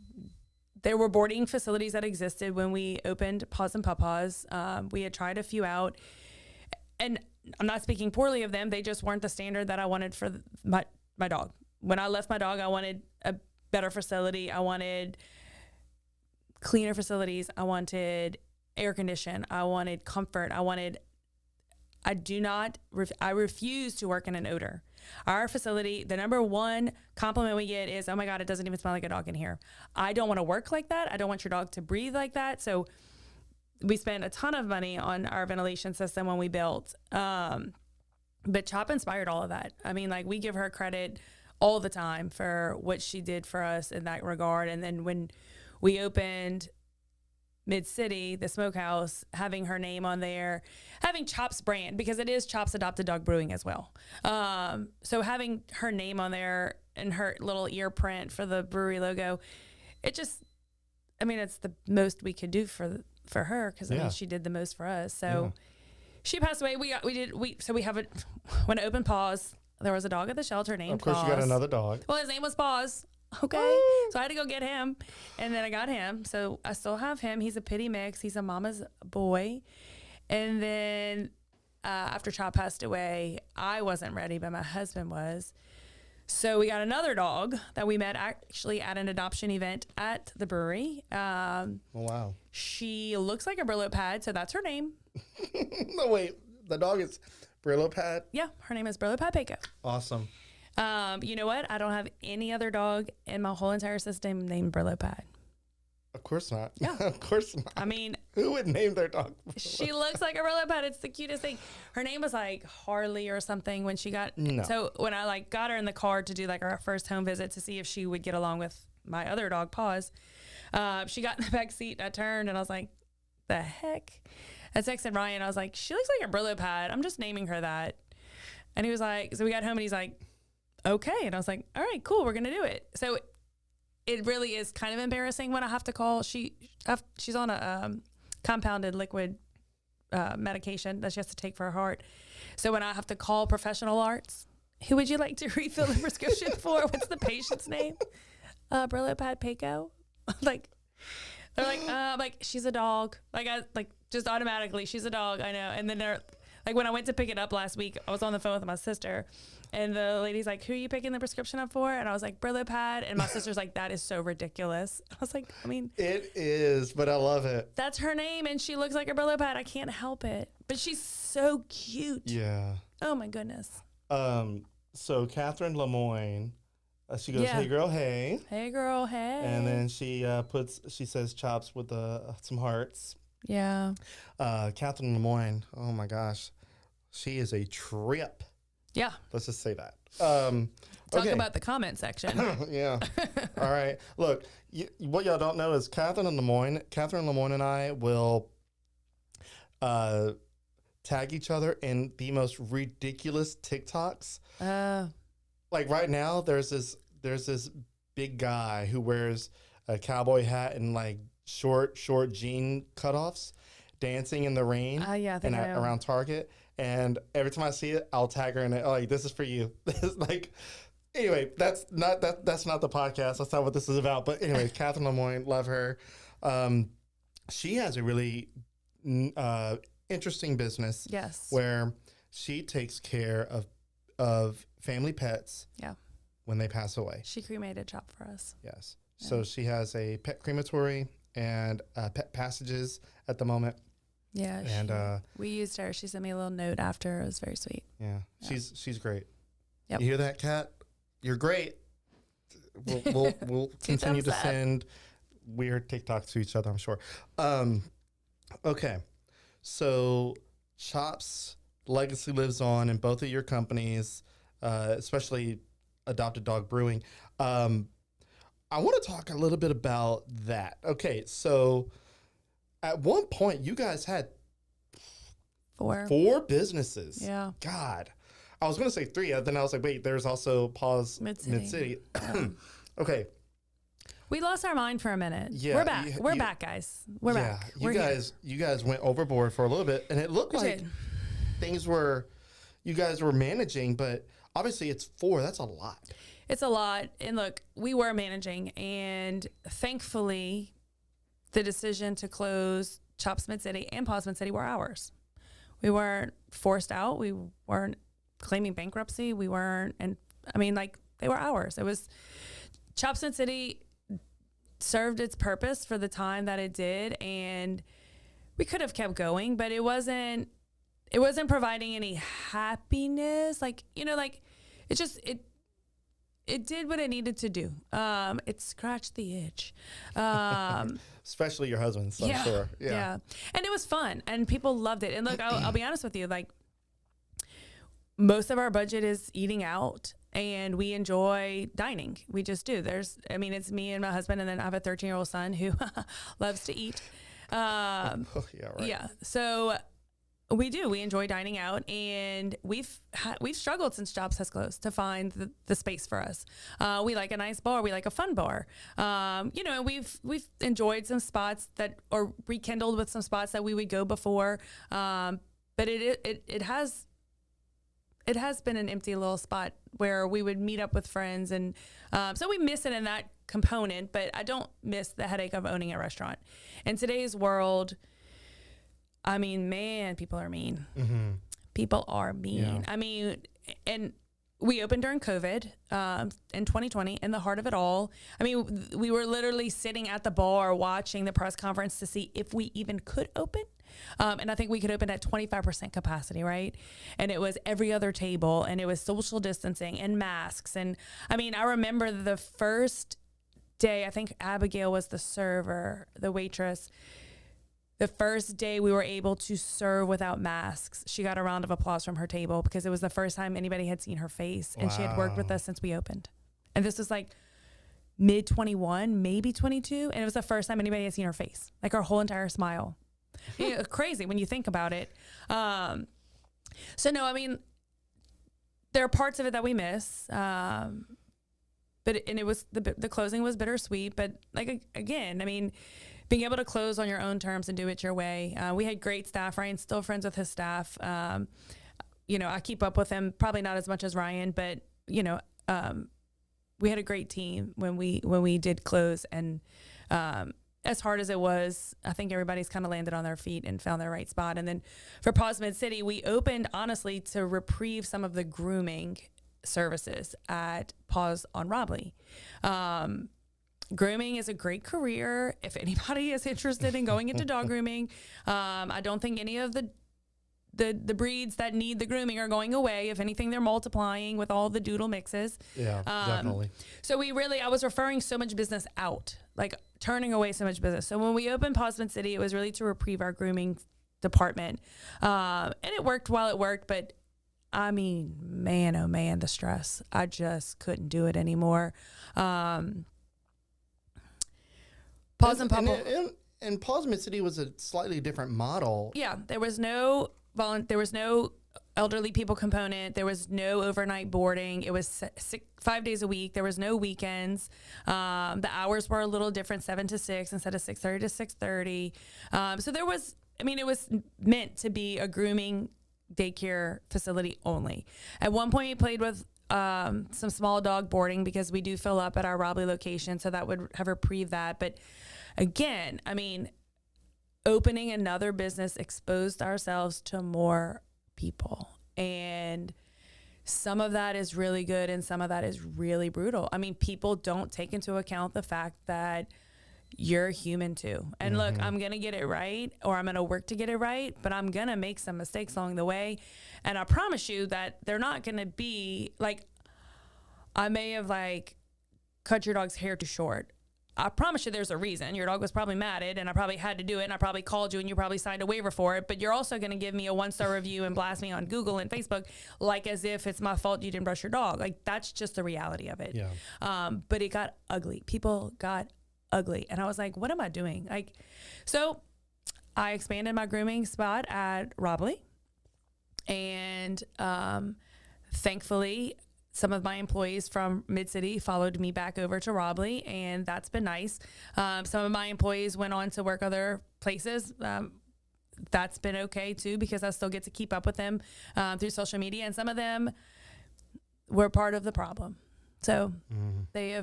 there were boarding facilities that existed when we opened Paws and Paw Paws. We had tried a few out. And I'm not speaking poorly of them. They just weren't the standard that I wanted for my dog. When I left my dog, I wanted a better facility. I wanted cleaner facilities. I wanted air condition. I wanted comfort. I refuse to work in an odor. Our facility, the number one compliment we get is, "Oh my God, it doesn't even smell like a dog in here." I don't want to work like that. I don't want your dog to breathe like that. So we spent a ton of money on our ventilation system when we built. But Chop inspired all of that. I mean, like, we give her credit all the time for what she did for us in that regard. And then when we opened Mid-City, the smokehouse, having her name on there, having Chop's brand, because it is Chop's Adopted Dog Brewing as well. So having her name on there and her little ear print for the brewery logo, it just, I mean, it's the most we could do for her, because I mean, she did the most for us. So she passed away. When I opened Paws, there was a dog at the shelter named Paws. Of course, you got another dog. Well, his name was Paws. Okay. So I had to go get him, and then I got him. So I still have him. He's a pity mix. He's a mama's boy. And then after Chop passed away, I wasn't ready, but my husband was. So we got another dog that we met actually at an adoption event at the brewery. Oh, wow. She looks like a Brillo pad, so that's her name. No, wait. The dog is Brillo Pad? Yeah, her name is Traci Pécot. Awesome. You know what? I don't have any other dog in my whole entire system named Brillo Pad. Of course not. Yeah. Of course not. I mean, who would name their dog Brillo? She looks like a Brillo Pad. It's the cutest thing. Her name was like Harley or something when she got. No. So when I like got her in the car to do like our first home visit to see if she would get along with my other dog, Paws, she got in the back seat. I turned and I was like, "The heck?" I texted Ryan. I was like, "She looks like a Brillo Pad. I'm just naming her that." And he was like, so we got home and he's like, "Okay." And I was like, "All right, cool. We're going to do it." So it really is kind of embarrassing when I have to call. She's on a compounded liquid medication that she has to take for her heart. So when I have to call professional arts, "Who would you like to refill the prescription for? What's the patient's name?" Brillo Pad Pécot. They're like, "She's a dog." Just automatically, "She's a dog." I know. And then they're like, when I went to pick it up last week, I was on the phone with my sister, and the lady's like, "Who are you picking the prescription up for?" And I was like, "Brillo Pad." And my sister's like, "That is so ridiculous." I was like, I mean, it is, but I love it. That's her name, and she looks like a Brillo Pad. I can't help it. But she's so cute. Yeah. Oh my goodness. So Catherine Lemoyne, she goes, "Hey girl, hey." Hey girl, hey. And then she says Chops with some hearts. Yeah. Catherine Lemoyne, oh my gosh, she is a trip. Yeah. Let's just say that. Talk about the comment section. Yeah. All right. Look, what y'all don't know is Catherine Lemoyne and I will tag each other in the most ridiculous TikToks. Like right now, there's this big guy who wears a cowboy hat and like short jean cutoffs, dancing in the rain. Yeah, I think I know. Around Target. And every time I see it, I'll tag her in it. Like, "This is for you." Like, anyway, that's not the podcast. That's not what this is about. But anyway, Catherine Lemoyne, love her. She has a really interesting business. Yes. Where she takes care of family pets. Yeah. When they pass away. She cremated Chop for us. Yes. Yeah. So she has a pet crematory and pet passages at the moment. Yeah. And we used her. She sent me a little note after. It was very sweet. Yeah. She's great. Yep. You hear that, Kat? You're great. We'll continue to send weird TikToks to each other, I'm sure. Okay. So Chops legacy lives on in both of your companies, especially Adopted Dog Brewing. I want to talk a little bit about that. Okay, so at one point, you guys had four businesses. Yeah. God. I was going to say 3, then I was like, wait, there's also Paws Mid-City. Okay. We lost our mind for a minute. Yeah, We're back. We're back, guys. We're back. You guys went overboard for a little bit, and it looked like you guys were managing, but obviously it's 4. That's a lot. It's a lot. And look, we were managing, and thankfully the decision to close Chops Mid-City and Paws Mid-City were ours. We weren't forced out. We weren't claiming bankruptcy. We weren't, and I mean, like, they were ours. It was Chops Mid-City served its purpose for the time that it did, and we could have kept going, but it wasn't providing any happiness. Like, you know, like it did what it needed to do. It scratched the itch. Especially your husband's, I'm sure. Yeah. And it was fun, and people loved it. And look, I'll be honest with you, like, most of our budget is eating out, and we enjoy dining. We just do. It's me and my husband, and then I have a 13-year-old son who loves to eat. Yeah, right. Yeah. So we enjoy dining out, and we've struggled since Chops has closed to find the space for us. We like a nice bar. We like a fun bar. You know, and we've enjoyed some spots or rekindled with some spots that we would go before. But it has been an empty little spot where we would meet up with friends. And so we miss it in that component, but I don't miss the headache of owning a restaurant. In today's world, I mean, man, people are mean. Mm-hmm. People are mean. Yeah. I mean, and we opened during COVID in 2020, in the heart of it all. I mean, we were literally sitting at the bar watching the press conference to see if we even could open. And I think we could open at 25% capacity, right? And it was every other table, and it was social distancing and masks. And I mean, I remember the first day, I think Abigail was the server, the waitress. The first day we were able to serve without masks, she got a round of applause from her table because it was the first time anybody had seen her face. And she had worked with us since we opened. And this was like mid 21, maybe 22. And it was the first time anybody had seen her face, like her whole entire smile. Yeah, crazy when you think about it. So no, I mean, there are parts of it that we miss. But it was the closing was bittersweet. But like, again, I mean, being able to close on your own terms and do it your way. We had great staff. Ryan's still friends with his staff. You know, I keep up with him, probably not as much as Ryan, but you know, we had a great team when we did close. And as hard as it was, I think everybody's kind of landed on their feet and found their right spot. And then for Paws Mid-City, we opened honestly to reprieve some of the grooming services at Paws on Robley. Grooming is a great career. If anybody is interested in going into dog grooming, I don't think any of the breeds that need the grooming are going away. If anything, they're multiplying with all the doodle mixes. Yeah, definitely. So I was referring so much business out, like turning away so much business. So when we opened Paws Mid-City, it was really to reprieve our grooming department. And it worked while it worked, but I mean, man, oh man, the stress. I just couldn't do it anymore. Paws and Paw. And Paws Mid-City was a slightly different model. Yeah, there was no elderly people component. There was no overnight boarding. It was 5 days a week. There was no weekends. The hours were a little different, 7 to 6 instead of 6:30 to 6:30. So there was, I mean, it was meant to be a grooming daycare facility only. At one point, we played with some small dog boarding because we do fill up at our Robley location, so that would have reprieved that. But again, I mean, opening another business exposed ourselves to more people, and some of that is really good and some of that is really brutal. I mean, people don't take into account the fact that you're human too. And look, I'm going to get it right, or I'm going to work to get it right, but I'm going to make some mistakes along the way. And I promise you that they're not going to be like, I may have like cut your dog's hair too short. I promise you there's a reason. Your dog was probably mad at it, and I probably had to do it, and I probably called you, and you probably signed a waiver for it, but you're also going to give me a 1-star review and blast me on Google and Facebook like as if it's my fault you didn't brush your dog. Like, that's just the reality of it. Yeah. But it got ugly. People got ugly. And I was like, what am I doing? Like, so I expanded my grooming spot at Robley, and thankfully, some of my employees from Mid-City followed me back over to Robley, and that's been nice. Some of my employees went on to work other places. That's been okay too, because I still get to keep up with them through social media, and some of them were part of the problem. So they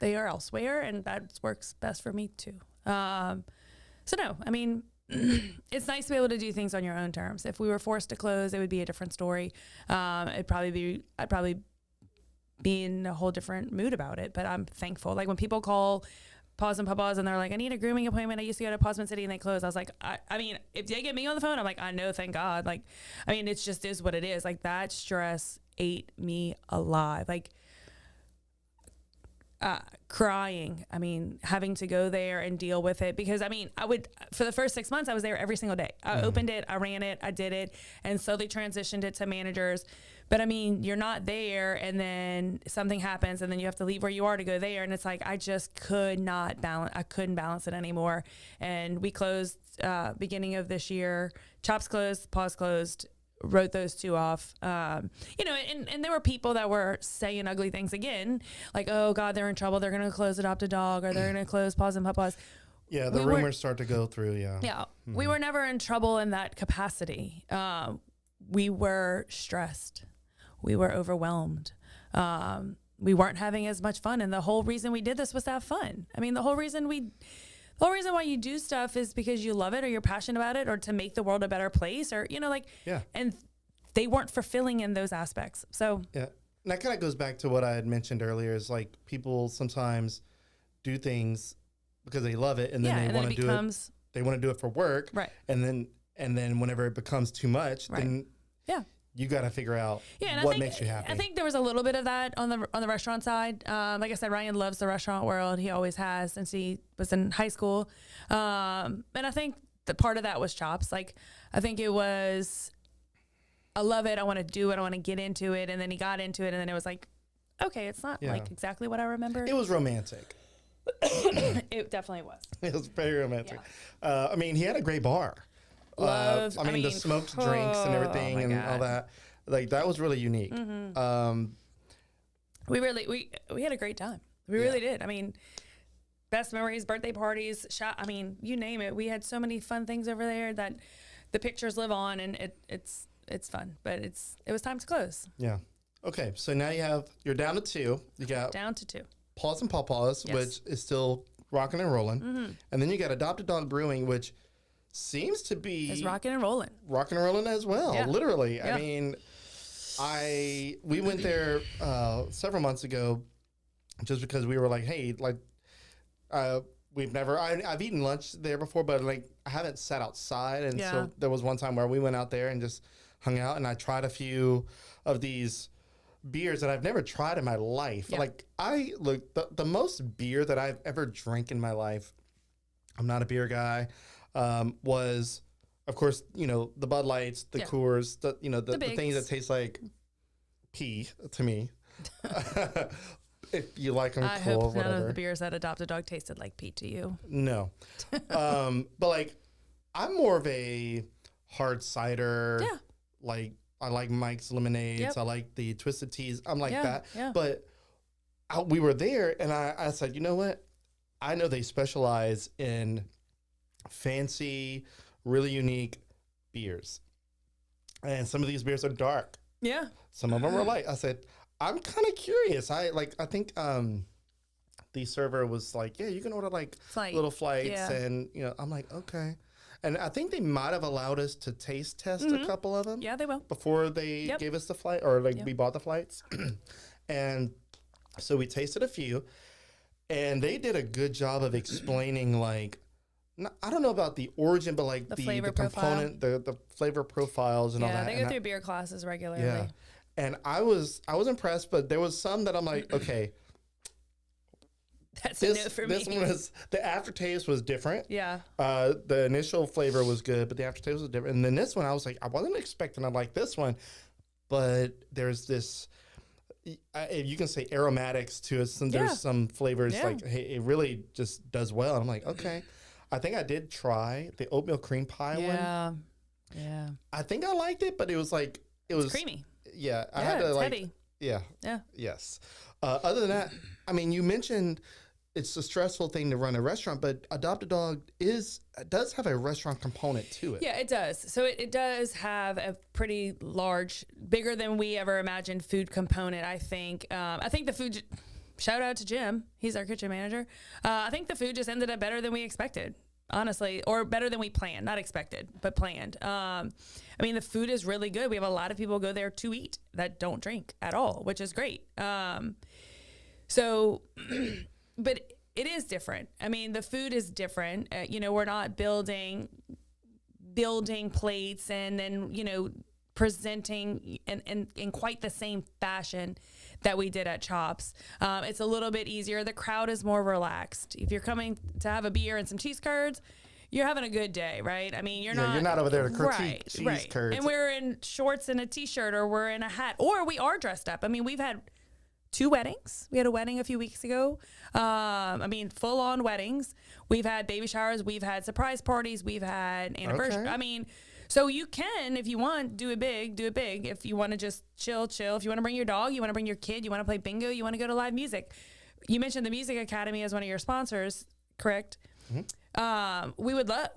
are elsewhere, and that works best for me too. So no, I mean, it's nice to be able to do things on your own terms. If we were forced to close, it would be a different story. I'd probably be in a whole different mood about it, but I'm thankful. Like when people call Paws and Paw Paws and they're like, I need a grooming appointment. I used to go to Paws City and they closed. I was like, I mean, if they get me on the phone, I'm like, I know, thank God. Like, I mean, it's just is what it is. Like that stress ate me alive. Like, crying. I mean, having to go there and deal with it, because I mean, for the first 6 months, I was there every single day. I opened it, I ran it, I did it, and slowly transitioned it to managers. But I mean, you're not there, and then something happens, and then you have to leave where you are to go there. And it's like, I just could not balance. I couldn't balance it anymore. And we closed, beginning of this year. Chops closed, Paws closed, wrote those two off. You know, and there were people that were saying ugly things again, like, oh God, they're in trouble. They're going to close Adopt a Dog, or they're going to close Paws and Paw Paws. Yeah, the rumors start to go through. Yeah. Yeah. We were never in trouble in that capacity. We were stressed. We were overwhelmed. We weren't having as much fun. And the whole reason we did this was to have fun. I mean, the whole reason why you do stuff is because you love it, or you're passionate about it, or to make the world a better place, or, you know, like, yeah. And they weren't fulfilling in those aspects. So, yeah. And that kind of goes back to what I had mentioned earlier, is like people sometimes do things because they love it, and then they want to do it. They want to do it for work. Right. And then whenever it becomes too much, right. then you got to figure out what makes you happy. I think there was a little bit of that on the restaurant side. Like I said, Ryan loves the restaurant world. He always has since he was in high school. And I think the part of that was Chops. Like, I think it was, I love it. I want to do it. I want to get into it. And then he got into it, and then it was like, okay, it's not like exactly what I remember. It was romantic. It definitely was. It was very romantic. Yeah. I mean, he had a great bar. I mean, the smoked drinks and everything and all that. Like, that was really unique. Mm-hmm. We had a great time. We really did. I mean, best memories, birthday parties, I mean, you name it. We had so many fun things over there that the pictures live on, and it's fun. But it was time to close. Yeah. Okay, so now you're down to 2. You got down to 2. Paws and Paw Paws, which is still rocking and rolling. Mm-hmm. And then you got Adopt a Dog Brewing, which seems to be... It's rocking and rolling. Rocking and rolling as well, literally. Yeah. I mean, we went there several months ago just because we were like, hey, like, I've eaten lunch there before, but like I haven't sat outside. And so there was one time where we went out there and just hung out, and I tried a few of these beers that I've never tried in my life. Yeah. Like, the most beer that I've ever drank in my life, I'm not a beer guy, was, of course, you know, the Bud Lights, the Coors, the things that taste like pee to me. If you like them, I hope none of the beers that Adopt a Dog tasted like pee to you. No. But like, I'm more of a hard cider. Yeah. Like, I like Mike's lemonades. Yep. I like the twisted teas. I'm like that. Yeah. But we were there, and I said, you know what? I know they specialize in fancy, really unique beers. And some of these beers are dark. Yeah. Some of them are light. I said, I'm kind of curious. I think the server was like, yeah, you can order like little flights. Yeah. And, you know, I'm like, okay. And I think they might have allowed us to taste test a couple of them. Yeah, they will. Before they gave us the flight, or like we bought the flights. And so we tasted a few, and they did a good job of explaining, like, I don't know about the origin, but like the component, the flavor profiles and all that. Yeah, they go through beer classes regularly. Yeah. And I was impressed, but there was some that I'm like, okay, That's a no for me. This one was, the aftertaste was different. Yeah. The initial flavor was good, but the aftertaste was different. And then this one, I was like, I wasn't expecting to like this one, but there's this, you can say aromatics to it. There's some flavors like, hey, it really just does well. And I'm like, okay. I think I did try the oatmeal cream pie one. Yeah. I think I liked it, but it was like, it's creamy. Yeah. I had to it's like, heavy. Yeah. Yeah. Yes. Other than that, I mean, you mentioned it's a stressful thing to run a restaurant, but Adopt a Dog does have a restaurant component to it. Yeah, it does. So it does have a pretty large, bigger than we ever imagined food component, I think. I think the food, shout out to Jim. He's our kitchen manager. I think the food just ended up better than we expected, honestly, or better than we planned. Not expected, but planned. I mean, the food is really good. We have a lot of people go there to eat that don't drink at all, which is great. But it is different. I mean, the food is different. We're not building plates and then, presenting in quite the same fashion that we did at Chops. It's a little bit easier. The crowd is more relaxed. If you're coming to have a beer and some cheese curds, you're having a good day, right? I mean, you're not over there to critique cheese curds. And we're in shorts and a t-shirt, or we're in a hat, or we are dressed up. I mean, we've had 2 weddings. We had a wedding a few weeks ago. Full on weddings. We've had baby showers. We've had surprise parties. We've had anniversary. Okay. I mean, so you can, if you want, do it big. If you want to just chill. If you want to bring your dog, you want to bring your kid, you want to play bingo, you want to go to live music. You mentioned the Music Academy as one of your sponsors, correct? Mm-hmm. We would love,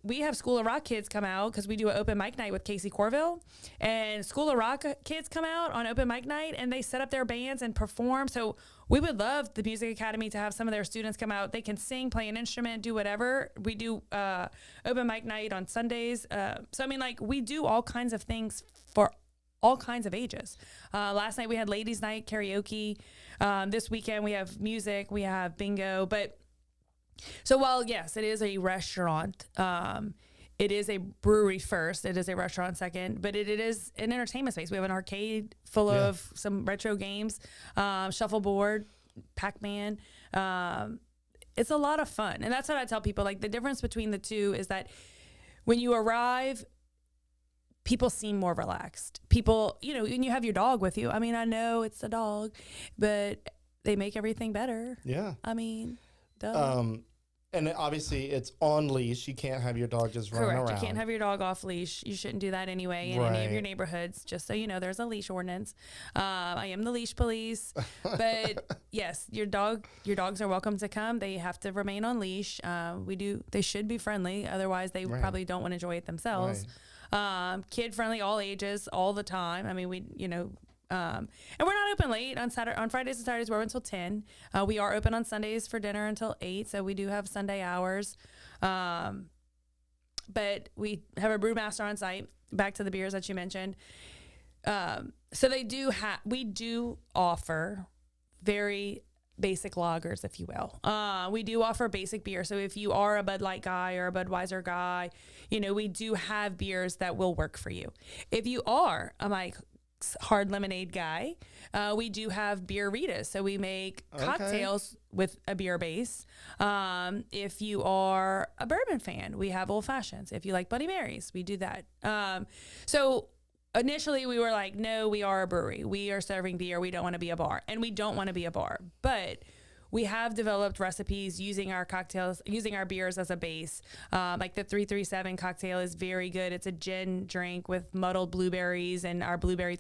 we have School of Rock kids come out because we do an open mic night with Casey Corville, and School of Rock kids come out on open mic night and they set up their bands and perform. So we would love the Music Academy to have some of their students come out. They can sing, play an instrument, do whatever. We do open mic night on Sundays. We do all kinds of things for all kinds of ages. Last night we had ladies' night karaoke. This weekend we have music, we have bingo, so while, yes, it is a restaurant, it is a brewery first, it is a restaurant second, but it is an entertainment space. We have an arcade full of some retro games, shuffleboard, Pac-Man. It's a lot of fun. And that's what I tell people. The difference between the two is that when you arrive, people seem more relaxed. People, and you have your dog with you. I mean, I know it's a dog, but they make everything better. Yeah. I mean, duh. And obviously it's on leash. You can't have your dog just running around. Correct. You can't have your dog off leash. You shouldn't do that anyway in any of your neighborhoods. Just so you know, there's a leash ordinance. I am the leash police. But yes, your dogs are welcome to come. They have to remain on leash. They should be friendly. Otherwise, they probably don't want to enjoy it themselves. Right. Kid friendly, all ages, all the time. I mean, and we're not open late on Fridays and Saturdays. We're open until 10. We are open on Sundays for dinner until 8. So we do have Sunday hours. But we have a brewmaster on site. Back to the beers that you mentioned. So we do offer very basic lagers, if you will. We do offer basic beer. So if you are a Bud Light guy or a Budweiser guy, we do have beers that will work for you. If you are a hard lemonade guy, we do have beer ritas, so we make cocktails with a beer base. If you are a bourbon fan, we have old fashions. If you like Bloody Marys, we do that. So initially we were like, no, we are a brewery, we are serving beer, we don't want to be a bar, and we don't want to be a bar, but we have developed recipes using our cocktails, using our beers as a base. Like the 337 cocktail is very good. It's a gin drink with muddled blueberries and our blueberry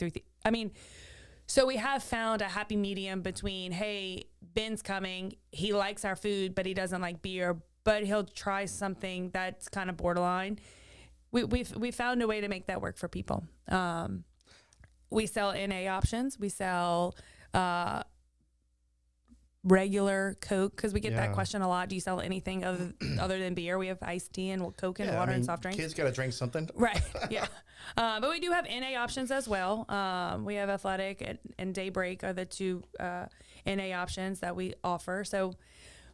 so we have found a happy medium between, hey, Ben's coming, he likes our food, but he doesn't like beer, but he'll try something that's kind of borderline. We found a way to make that work for people. We sell NA options. We sell regular Coke, because we get that question a lot. Do you sell anything other than beer? We have iced tea and Coke and water and soft drinks. Kids got to drink something. Right, yeah. But we do have NA options as well. We have Athletic and Daybreak are the 2 NA options that we offer. So,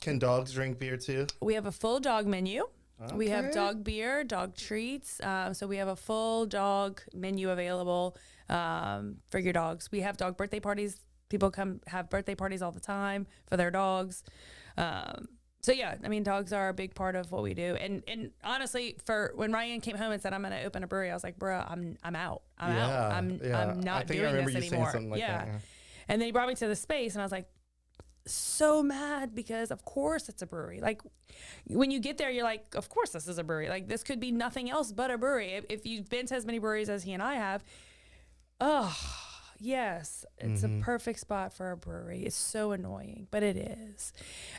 can dogs drink beer too? We have a full dog menu. Okay. We have dog beer, dog treats. So we have a full dog menu available for your dogs. We have dog birthday parties People come have birthday parties all the time for their dogs. So yeah, I mean, dogs are a big part of what we do. And honestly, for when Ryan came home and said, I'm going to open a brewery, I was like, bro, I'm out. I'm out. I'm not doing this anymore. Like that, yeah. And then he brought me to the space and I was like, so mad because of course it's a brewery. Like when you get there, you're like, of course this is a brewery. Like this could be nothing else but a brewery. If you've been to as many breweries as he and I have, oh yes, it's a perfect spot for a brewery. It's so annoying, but it is.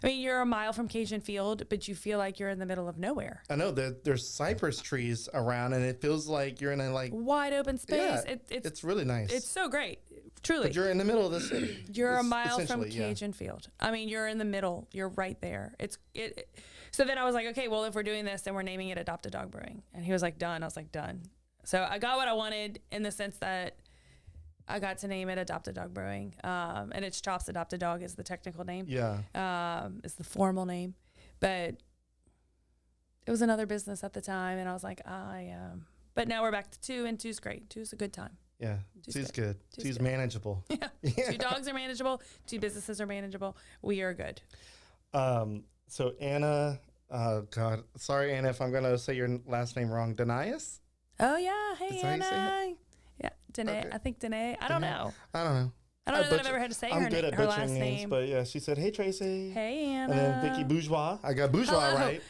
I mean, you're a mile from Cajun Field, but you feel like you're in the middle of nowhere. I know there's cypress trees around, and it feels like you're in a wide open space. Yeah, it's really nice. It's so great, truly. But you're in the middle of the city. You're a mile from Cajun Field. I mean, you're in the middle. You're right there. So then I was like, okay, well, if we're doing this, then we're naming it Adopt a Dog Brewing. And he was like, done. I was like, done. So I got what I wanted in the sense that I got to name it Adopt a Dog Brewing. And it's Chops Adopt a Dog is the technical name. Yeah. It's the formal name. But it was another business at the time. And I was like, but now we're back to 2, and 2's great. 2's a good time. Yeah. Two's good. Two's manageable. Yeah. 2 dogs are manageable. 2 businesses are manageable. We are good. So Anna, God, sorry, Anna, if I'm going to say your last name wrong. Denias? Oh, yeah. Hey, Anna. Yeah, Danae. Okay. I think Danae. I don't know. I don't know that I've ever had to say her last names, name. But yeah, she said, hey, Tracy. Hey, Anna. And then Vicky Bourgeois. I got Bourgeois right.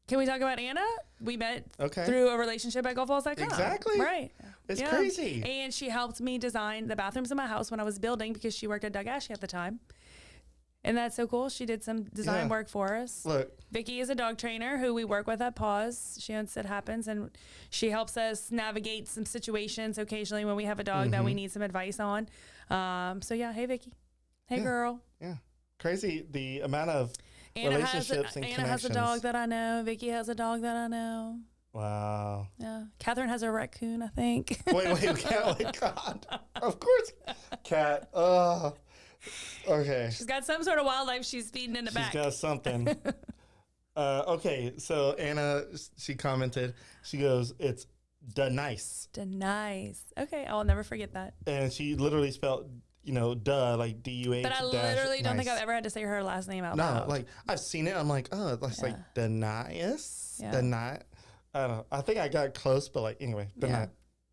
Can we talk about Anna? We met through a relationship at golffalls.com. Exactly. Right. It's crazy. And she helped me design the bathrooms in my house when I was building because she worked at Doug Ashley at the time. And that's so cool. She did some design work for us. Look. Vicky is a dog trainer who we work with at Paws. She owns It Happens, and she helps us navigate some situations occasionally when we have a dog that we need some advice on. So yeah, hey Vicky. Hey girl. Yeah. Crazy the amount of relationships and connections. Anna has a dog that I know. Vicky has a dog that I know. Wow. Yeah. Catherine has a raccoon, I think. Wait, Cat. Oh, God. Of course. Cat. Okay. She's got some sort of wildlife she's feeding in the back. She's got something. Okay, so Anna, she commented, she goes, it's nice. Nice. Okay, I'll never forget that. And she literally spelled, duh, like D-U-H. But I literally don't think I've ever had to say her last name out loud. No, like, I've seen it. I'm like, oh, that's like nice. Yeah. I don't know. I think I got close, but like, anyway,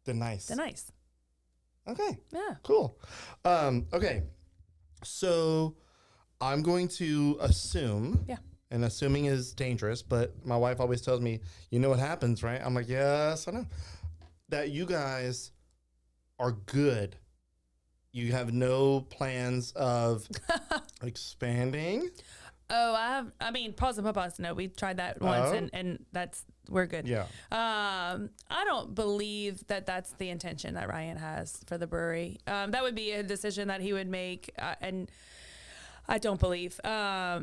nice. Nice. Okay. Yeah. Cool. Okay. So I'm going to assume, and assuming is dangerous, but my wife always tells me, you know what happens, right? I'm like, yes, I know. That you guys are good. You have no plans of expanding. Oh, I mean, Paws and Paw Paws. No, we tried that once, and we're good. Yeah. I don't believe that that's the intention that Ryan has for the brewery. That would be a decision that he would make, and I don't believe. I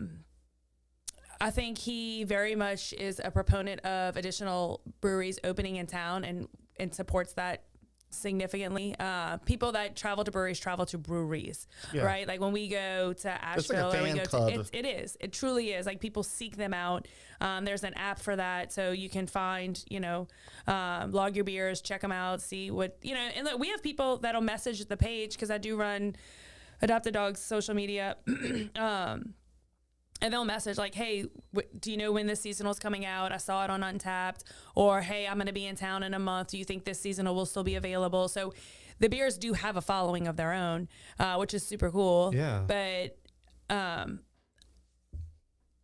think he very much is a proponent of additional breweries opening in town and supports that significantly. People that travel to breweries travel to breweries, right? Like when we go to Asheville, like a fan club. It truly is. Like people seek them out. There's an app for that, so you can find, log your beers, check them out, see what, and look, we have people that'll message the page because I do run Adopt a Dog's social media. And they'll message like, hey, do you know when this seasonal is coming out? I saw it on Untapped. Or, hey, I'm going to be in town in a month. Do you think this seasonal will still be available? So the beers do have a following of their own, which is super cool. Yeah. But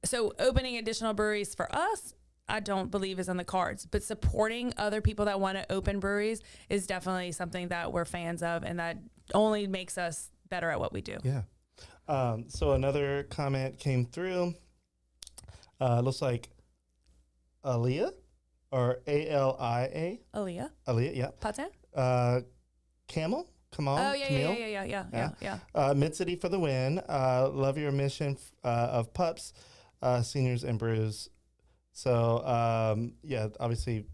so opening additional breweries for us, I don't believe is on the cards. But supporting other people that want to open breweries is definitely something that we're fans of, and that only makes us better at what we do. Yeah. So another comment came through. Looks like Aaliyah or A-L-I-A. Aaliyah. Aaliyah, yeah. Patin? Camel? Come on. Oh, yeah. Mid-City for the win. Love your mission of pups, seniors, and brews. So, obviously,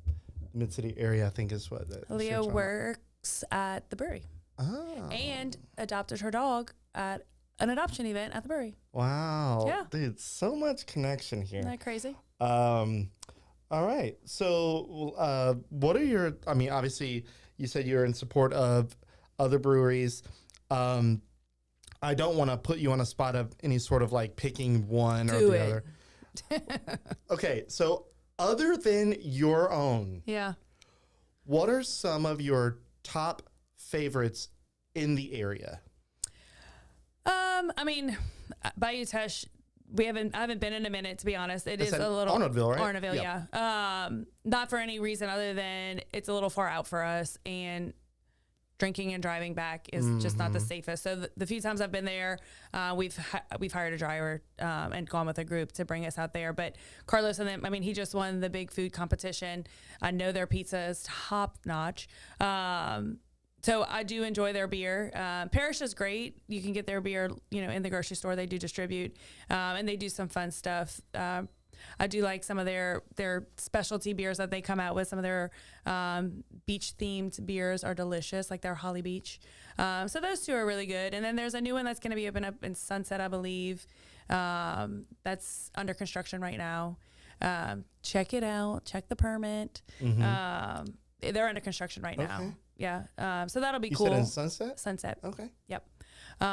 Mid-City area, I think, is what. Aaliyah works at the brewery. Oh. And adopted her dog at an adoption event at the brewery. Wow. Yeah. Dude, so much connection here. Isn't that crazy? All right. So, what are your, obviously you said you're in support of other breweries. I don't want to put you on a spot of any sort of like picking one or Do the it. other. Okay, so other than your own, Yeah. what are some of your top favorites in the area? I mean, Bayou Teche, I haven't been in a minute, to be honest. It's is in a little Arnoldville, right? Arnoldville, Yep. yeah. Not for any reason other than it's a little far out for us, and drinking and driving back is just not the safest. So the few times I've been there, we've hired a driver and gone with a group to bring us out there. But Carlos and them, I mean, he just won the big food competition. I know their pizza is top notch. So I do enjoy their beer. Parish is great. You can get their beer, in the grocery store. They do distribute, and they do some fun stuff. I do like some of their specialty beers that they come out with. Some of their beach themed beers are delicious, like their Holly Beach. So those two are really good. And then there's a new one that's going to be open up in Sunset, I believe. That's under construction right now. Check it out. Check the permit. They're under construction right now. Yeah. So that'll be cool. You said in Sunset? Sunset. Okay. Yep. So,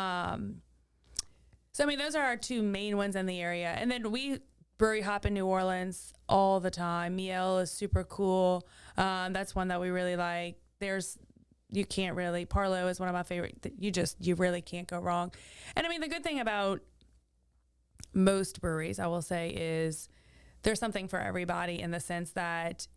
I mean, those are our two main ones in the area. And then we brewery hop in New Orleans all the time. Miel is super cool. That's one that we really like. Parlo is one of my favorite. You really can't go wrong. And I mean, the good thing about most breweries, I will say, is there's something for everybody in the sense that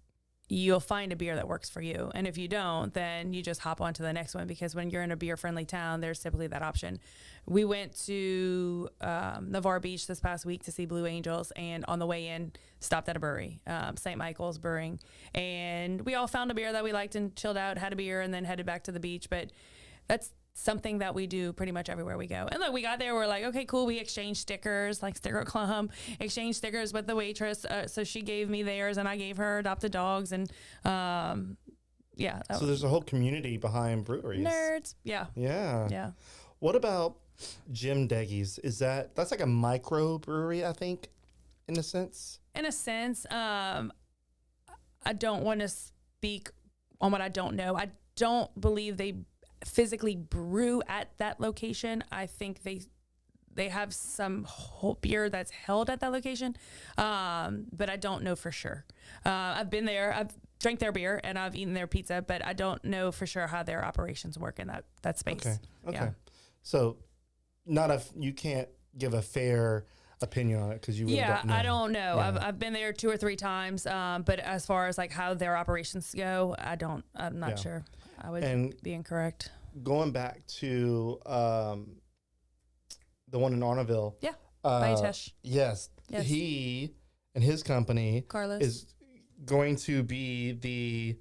you'll find a beer that works for you. And if you don't, then you just hop on to the next one, because when you're in a beer-friendly town, there's typically that option. We went to Navarre Beach this past week to see Blue Angels, and on the way in, stopped at a brewery, St. Michael's Brewing. And we all found a beer that we liked and chilled out, had a beer, and then headed back to the beach. But that's something that we do pretty much everywhere we go. And look, we got there, we're like, okay, cool. We exchanged stickers, like Sticker Club, exchanged stickers with the waitress. So she gave me theirs and I gave her adopted dogs. And yeah. So there's a whole community behind breweries. Nerds. Yeah. Yeah. Yeah. What about Jim Deggy's? That's like a micro brewery, I think, in a sense? In a sense. I don't want to speak on what I don't know. I don't believe they physically brew at that location. I think they have some whole beer that's held at that location, but I don't know for sure. I've been there, I've drank their beer, and I've eaten their pizza, but I don't know for sure how their operations work in that space. Okay. Yeah. So you can't give a fair opinion on it because you really don't know. I don't know. Yeah. I've been there 2 or 3 times, but as far as like how their operations go, I'm not sure. I would be incorrect. Going back to the one in Arnoldville. Yeah. Bayou Teche. Yes. He and his company Carlos is going to be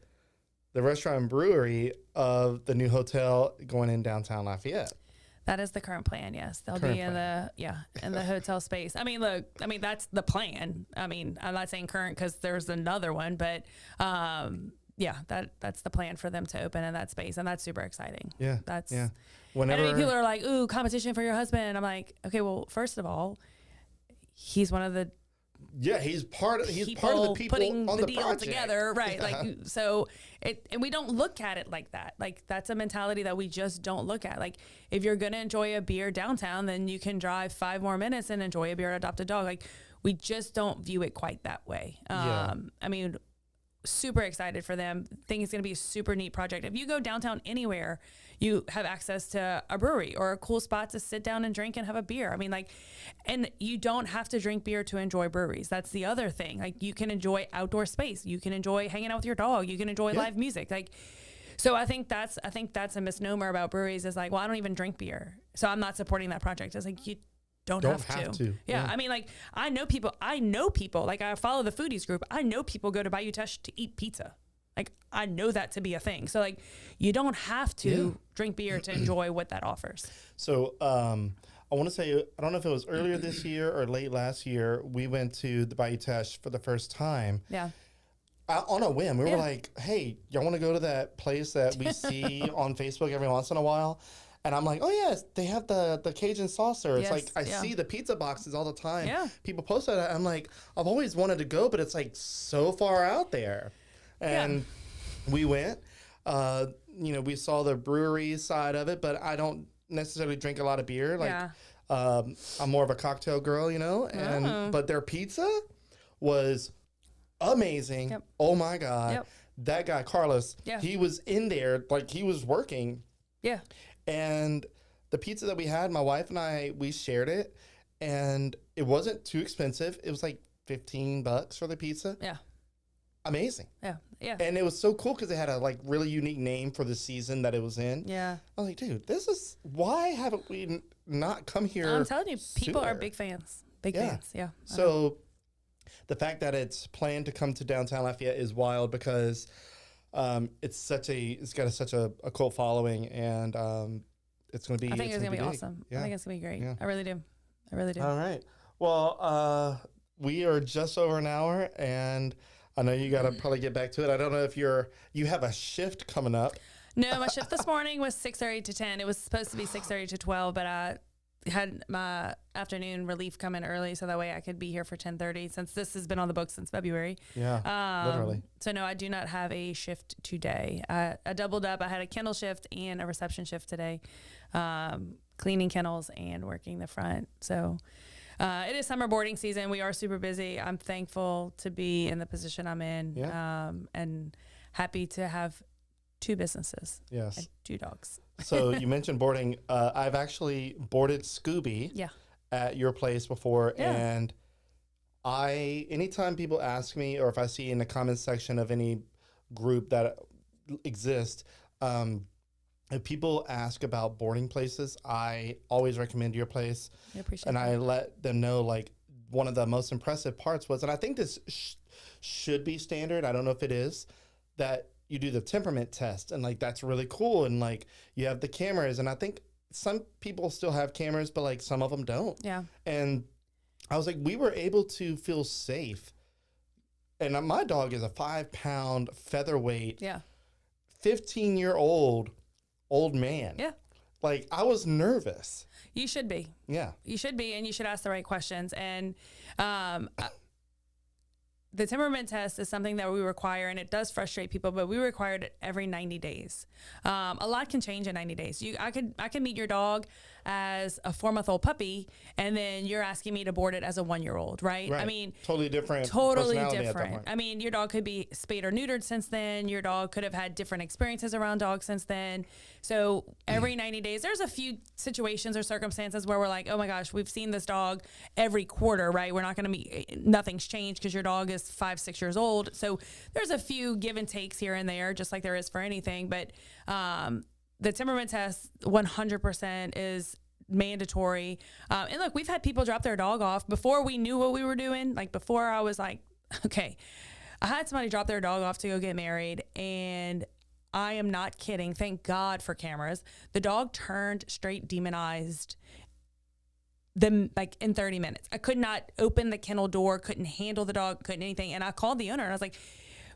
the restaurant and brewery of the new hotel going in downtown Lafayette. That is the current plan. Yes, they'll be in the hotel space. I mean, look, that's the plan. I mean, I'm not saying current because there's another one, but that's the plan for them to open in that space, and that's super exciting. Yeah, Whenever and I mean, people are like, "Ooh, competition for your husband." I'm like, okay, well, first of all, he's one of the he's part of the people putting on the the deal project. together, right? Like, so and we don't look at it like that. Like, that's a mentality that we just don't look at. Like, if you're gonna enjoy a beer downtown, then you can drive 5 more minutes and enjoy a beer at Adopt a Dog. Like, we just don't view it quite that way. I mean, super excited for them. Think it's going to be a super neat project. If you go downtown anywhere, you have access to a brewery or a cool spot to sit down and drink and have a beer. I mean, like, and you don't have to drink beer to enjoy breweries. That's the other thing. Like, you can enjoy outdoor space. You can enjoy hanging out with your dog. You can enjoy live music. Like, so I think that's a misnomer about breweries is like, well, I don't even drink beer, so I'm not supporting that project. It's like, you don't have to. Yeah. I mean, like, I know people, like, I follow the foodies group. I know people go to Bayou Teche to eat pizza. Like, I know that to be a thing. So, like, you don't have to drink beer to enjoy what that offers. So, I want to say, I don't know if it was earlier this year or late last year, we went to the Bayou Teche for the first time. Yeah. On a whim. We were like, hey, y'all want to go to that place that we see on Facebook every once in a while? And I'm like, oh, yes, they have the Cajun saucer. It's like, I see the pizza boxes all the time. Yeah. People post that. I'm like, I've always wanted to go, but it's like so far out there. And we went, we saw the brewery side of it, but I don't necessarily drink a lot of beer. Like, Yeah. I'm more of a cocktail girl, you know. And but their pizza was amazing. Yep. Oh my God. Yep. That guy, Carlos, Yeah. he was in there, like he was working. Yeah. And the pizza that we had, my wife and I, we shared it. And it wasn't too expensive. It was like $15 for the pizza. Yeah. Amazing. Yeah. Yeah. And it was so cool because it had a like really unique name for the season that it was in. Yeah. I was like, dude, this is, why haven't we not come here? I'm telling you, people are sooner? big fans. Big Yeah. fans. Yeah. So the fact that it's planned to come to downtown Lafayette is wild because it's got such a cult following, and it's going to be. I think it's going to be big. awesome. Yeah. I think it's going to be great. Yeah. I really do. I really do. All right. Well, we are just over an hour, and I know you got to probably get back to it. I don't know if you have a shift coming up. No, my shift this morning was 6:30 to 10. It was supposed to be 6:30 to 12, but I had my afternoon relief come in early so that way I could be here for 10:30 since this has been on the books since February. Yeah, literally. So no, I do not have a shift today. I doubled up. I had a kennel shift and a reception shift today, cleaning kennels and working the front. So it is summer boarding season. We are super busy. I'm thankful to be in the position I'm in, and happy to have 2 businesses. Yes. And 2 dogs. So you mentioned boarding. I've actually boarded Scooby at your place before, and anytime people ask me, or if I see in the comments section of any group that exists, if people ask about boarding places, I always recommend your place. I appreciate and that. I let them know, like, one of the most impressive parts was, and I think this should be standard, I don't know if it is, that you do the temperament test, and like that's really cool, and like you have the cameras, and I think some people still have cameras, but like some of them don't. Yeah. And I was like, we were able to feel safe, and my dog is a 5-pound featherweight, 15-year-old old man. Yeah. Like, I was nervous. You should be. Yeah. You should be, and you should ask the right questions. And the temperament test is something that we require, and it does frustrate people, but we require it every 90 days. A lot can change in 90 days. I could meet your dog as a 4-month-old puppy, and then you're asking me to board it as a 1-year-old, right? I mean, totally different. Totally personality at that different. point. I mean, your dog could be spayed or neutered since then. Your dog could have had different experiences around dogs since then. So every 90 days, there's a few situations or circumstances where we're like, oh my gosh, we've seen this dog every quarter, right? We're not going to be, nothing's changed because your dog is 5-6 years old. So there's a few give and takes here and there, just like there is for anything. But the temperament test 100% is mandatory. And look, we've had people drop their dog off before we knew what we were doing. Like before I was like, okay, I had somebody drop their dog off to go get married, and I am not kidding. Thank God for cameras. The dog turned straight demonized them like in 30 minutes. I could not open the kennel door, couldn't handle the dog, couldn't anything. And I called the owner and I was like,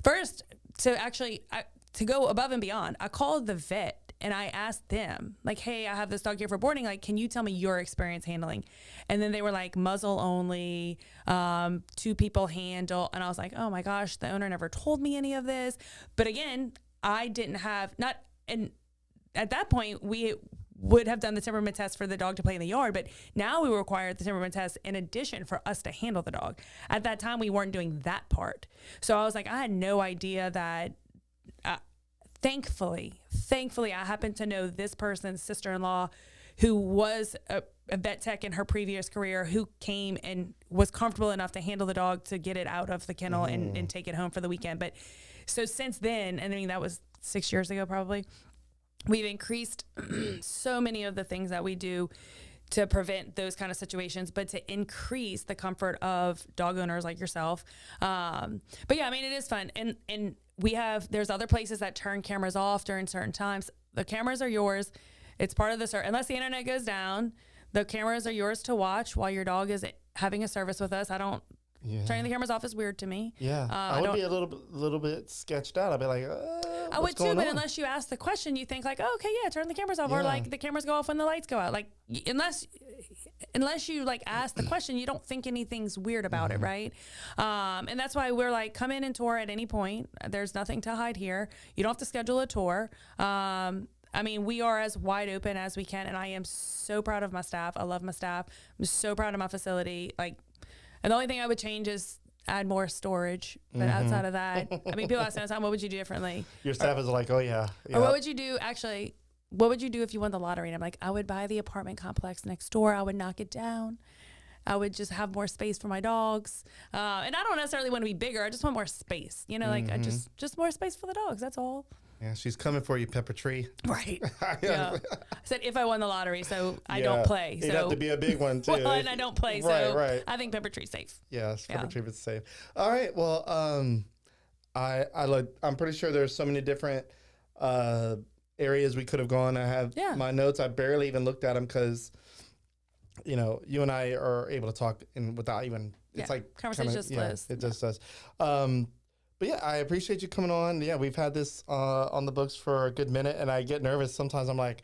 first to go above and beyond, I called the vet and I asked them like, hey, I have this dog here for boarding. Like, can you tell me your experience handling? And then they were like, muzzle only, 2 people handle. And I was like, oh my gosh, the owner never told me any of this. But again, I didn't have and at that point we would have done the temperament test for the dog to play in the yard, but now we require the temperament test in addition for us to handle the dog. At that time, we weren't doing that part. So I was like, I had no idea that, thankfully, I happen to know this person's sister-in-law who was a vet tech in her previous career, who came and was comfortable enough to handle the dog to get it out of the kennel and take it home for the weekend. But so since then, and I mean, that was 6 years ago, probably, we've increased so many of the things that we do to prevent those kind of situations, but to increase the comfort of dog owners like yourself. But yeah, I mean, it is fun. And there's other places that turn cameras off during certain times. The cameras are yours. It's part of the service. Unless the internet goes down, the cameras are yours to watch while your dog is having a service with us. Turning the cameras off is weird to me. Yeah, I would be a little bit sketched out. I'd be like, I would too, but unless you ask the question, you think like, oh, okay, yeah, turn the cameras off, or like the cameras go off when the lights go out. Like unless you like ask the question, you don't think anything's weird about it, right? And that's why we're like, come in and tour at any point. There's nothing to hide here. You don't have to schedule a tour. I mean, we are as wide open as we can, and I am so proud of my staff. I love my staff. I'm so proud of my facility. Like, and the only thing I would change is add more storage. But outside of that, I mean, people ask me all the time, what would you do differently? Your staff is like, oh yeah. Or what would you do? Actually, what would you do if you won the lottery? And I'm like, I would buy the apartment complex next door. I would knock it down. I would just have more space for my dogs. And I don't necessarily want to be bigger. I just want more space. You know, like I just more space for the dogs. That's all. Yeah, she's coming for you, Pepper Tree. Right. Yeah. I said if I won the lottery, so I don't play. It'd so have to be a big one too. Well, and I don't play, so right. I think Pepper Tree's safe. Yes, Pepper Tree is safe. All right. Well, I'm pretty sure there's so many different areas we could have gone. I have my notes. I barely even looked at them because, you know, you and I are able to talk without even. It's like conversation just flows. It just does. But yeah, I appreciate you coming on. Yeah, we've had this on the books for a good minute, and I get nervous. Sometimes I'm like,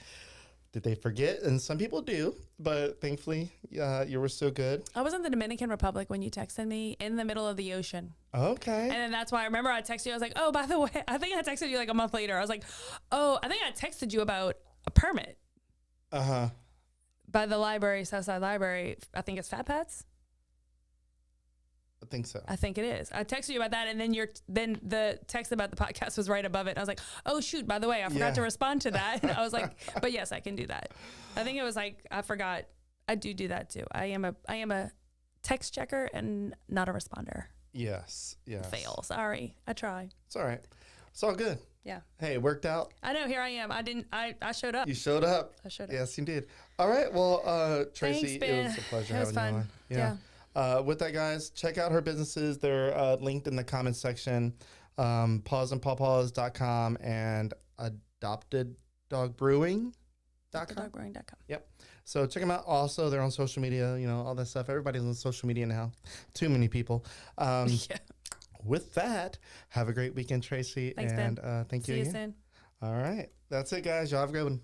did they forget? And some people do, but thankfully, you were still good. I was in the Dominican Republic when you texted me in the middle of the ocean. Okay. And then that's why I remember I texted you. I was like, oh, by the way, I think I texted you like a month later. I was like, oh, I think I texted you about a permit. Uh-huh. By the library, Southside Library. I think it's Fat Pets. I think so. I think it is. I texted you about that, and then the text about the podcast was right above it. And I was like, oh shoot, by the way, I forgot to respond to that. I was like, but yes, I can do that. I think it was like I forgot. I do that too. I am a text checker and not a responder. Yes. Fail. Sorry. I try. It's all right. It's all good. Yeah. Hey, it worked out. I know. Here I am. I showed up. You showed up. I showed up. Yes, you did. All right. Well, Traci, Thanks, it was a pleasure having fun. you on. Yeah. With that, guys, check out her businesses. They're linked in the comments section. pawsandpawpaws.com and adopteddogbrewing.com. Adopteddogbrewing.com. Yep. So check them out. Also, they're on social media, you know, all that stuff. Everybody's on social media now. Too many people. With that, have a great weekend, Traci. Thanks, and Ben. thank you See again. you soon. All right. That's it, guys. Y'all have a good one.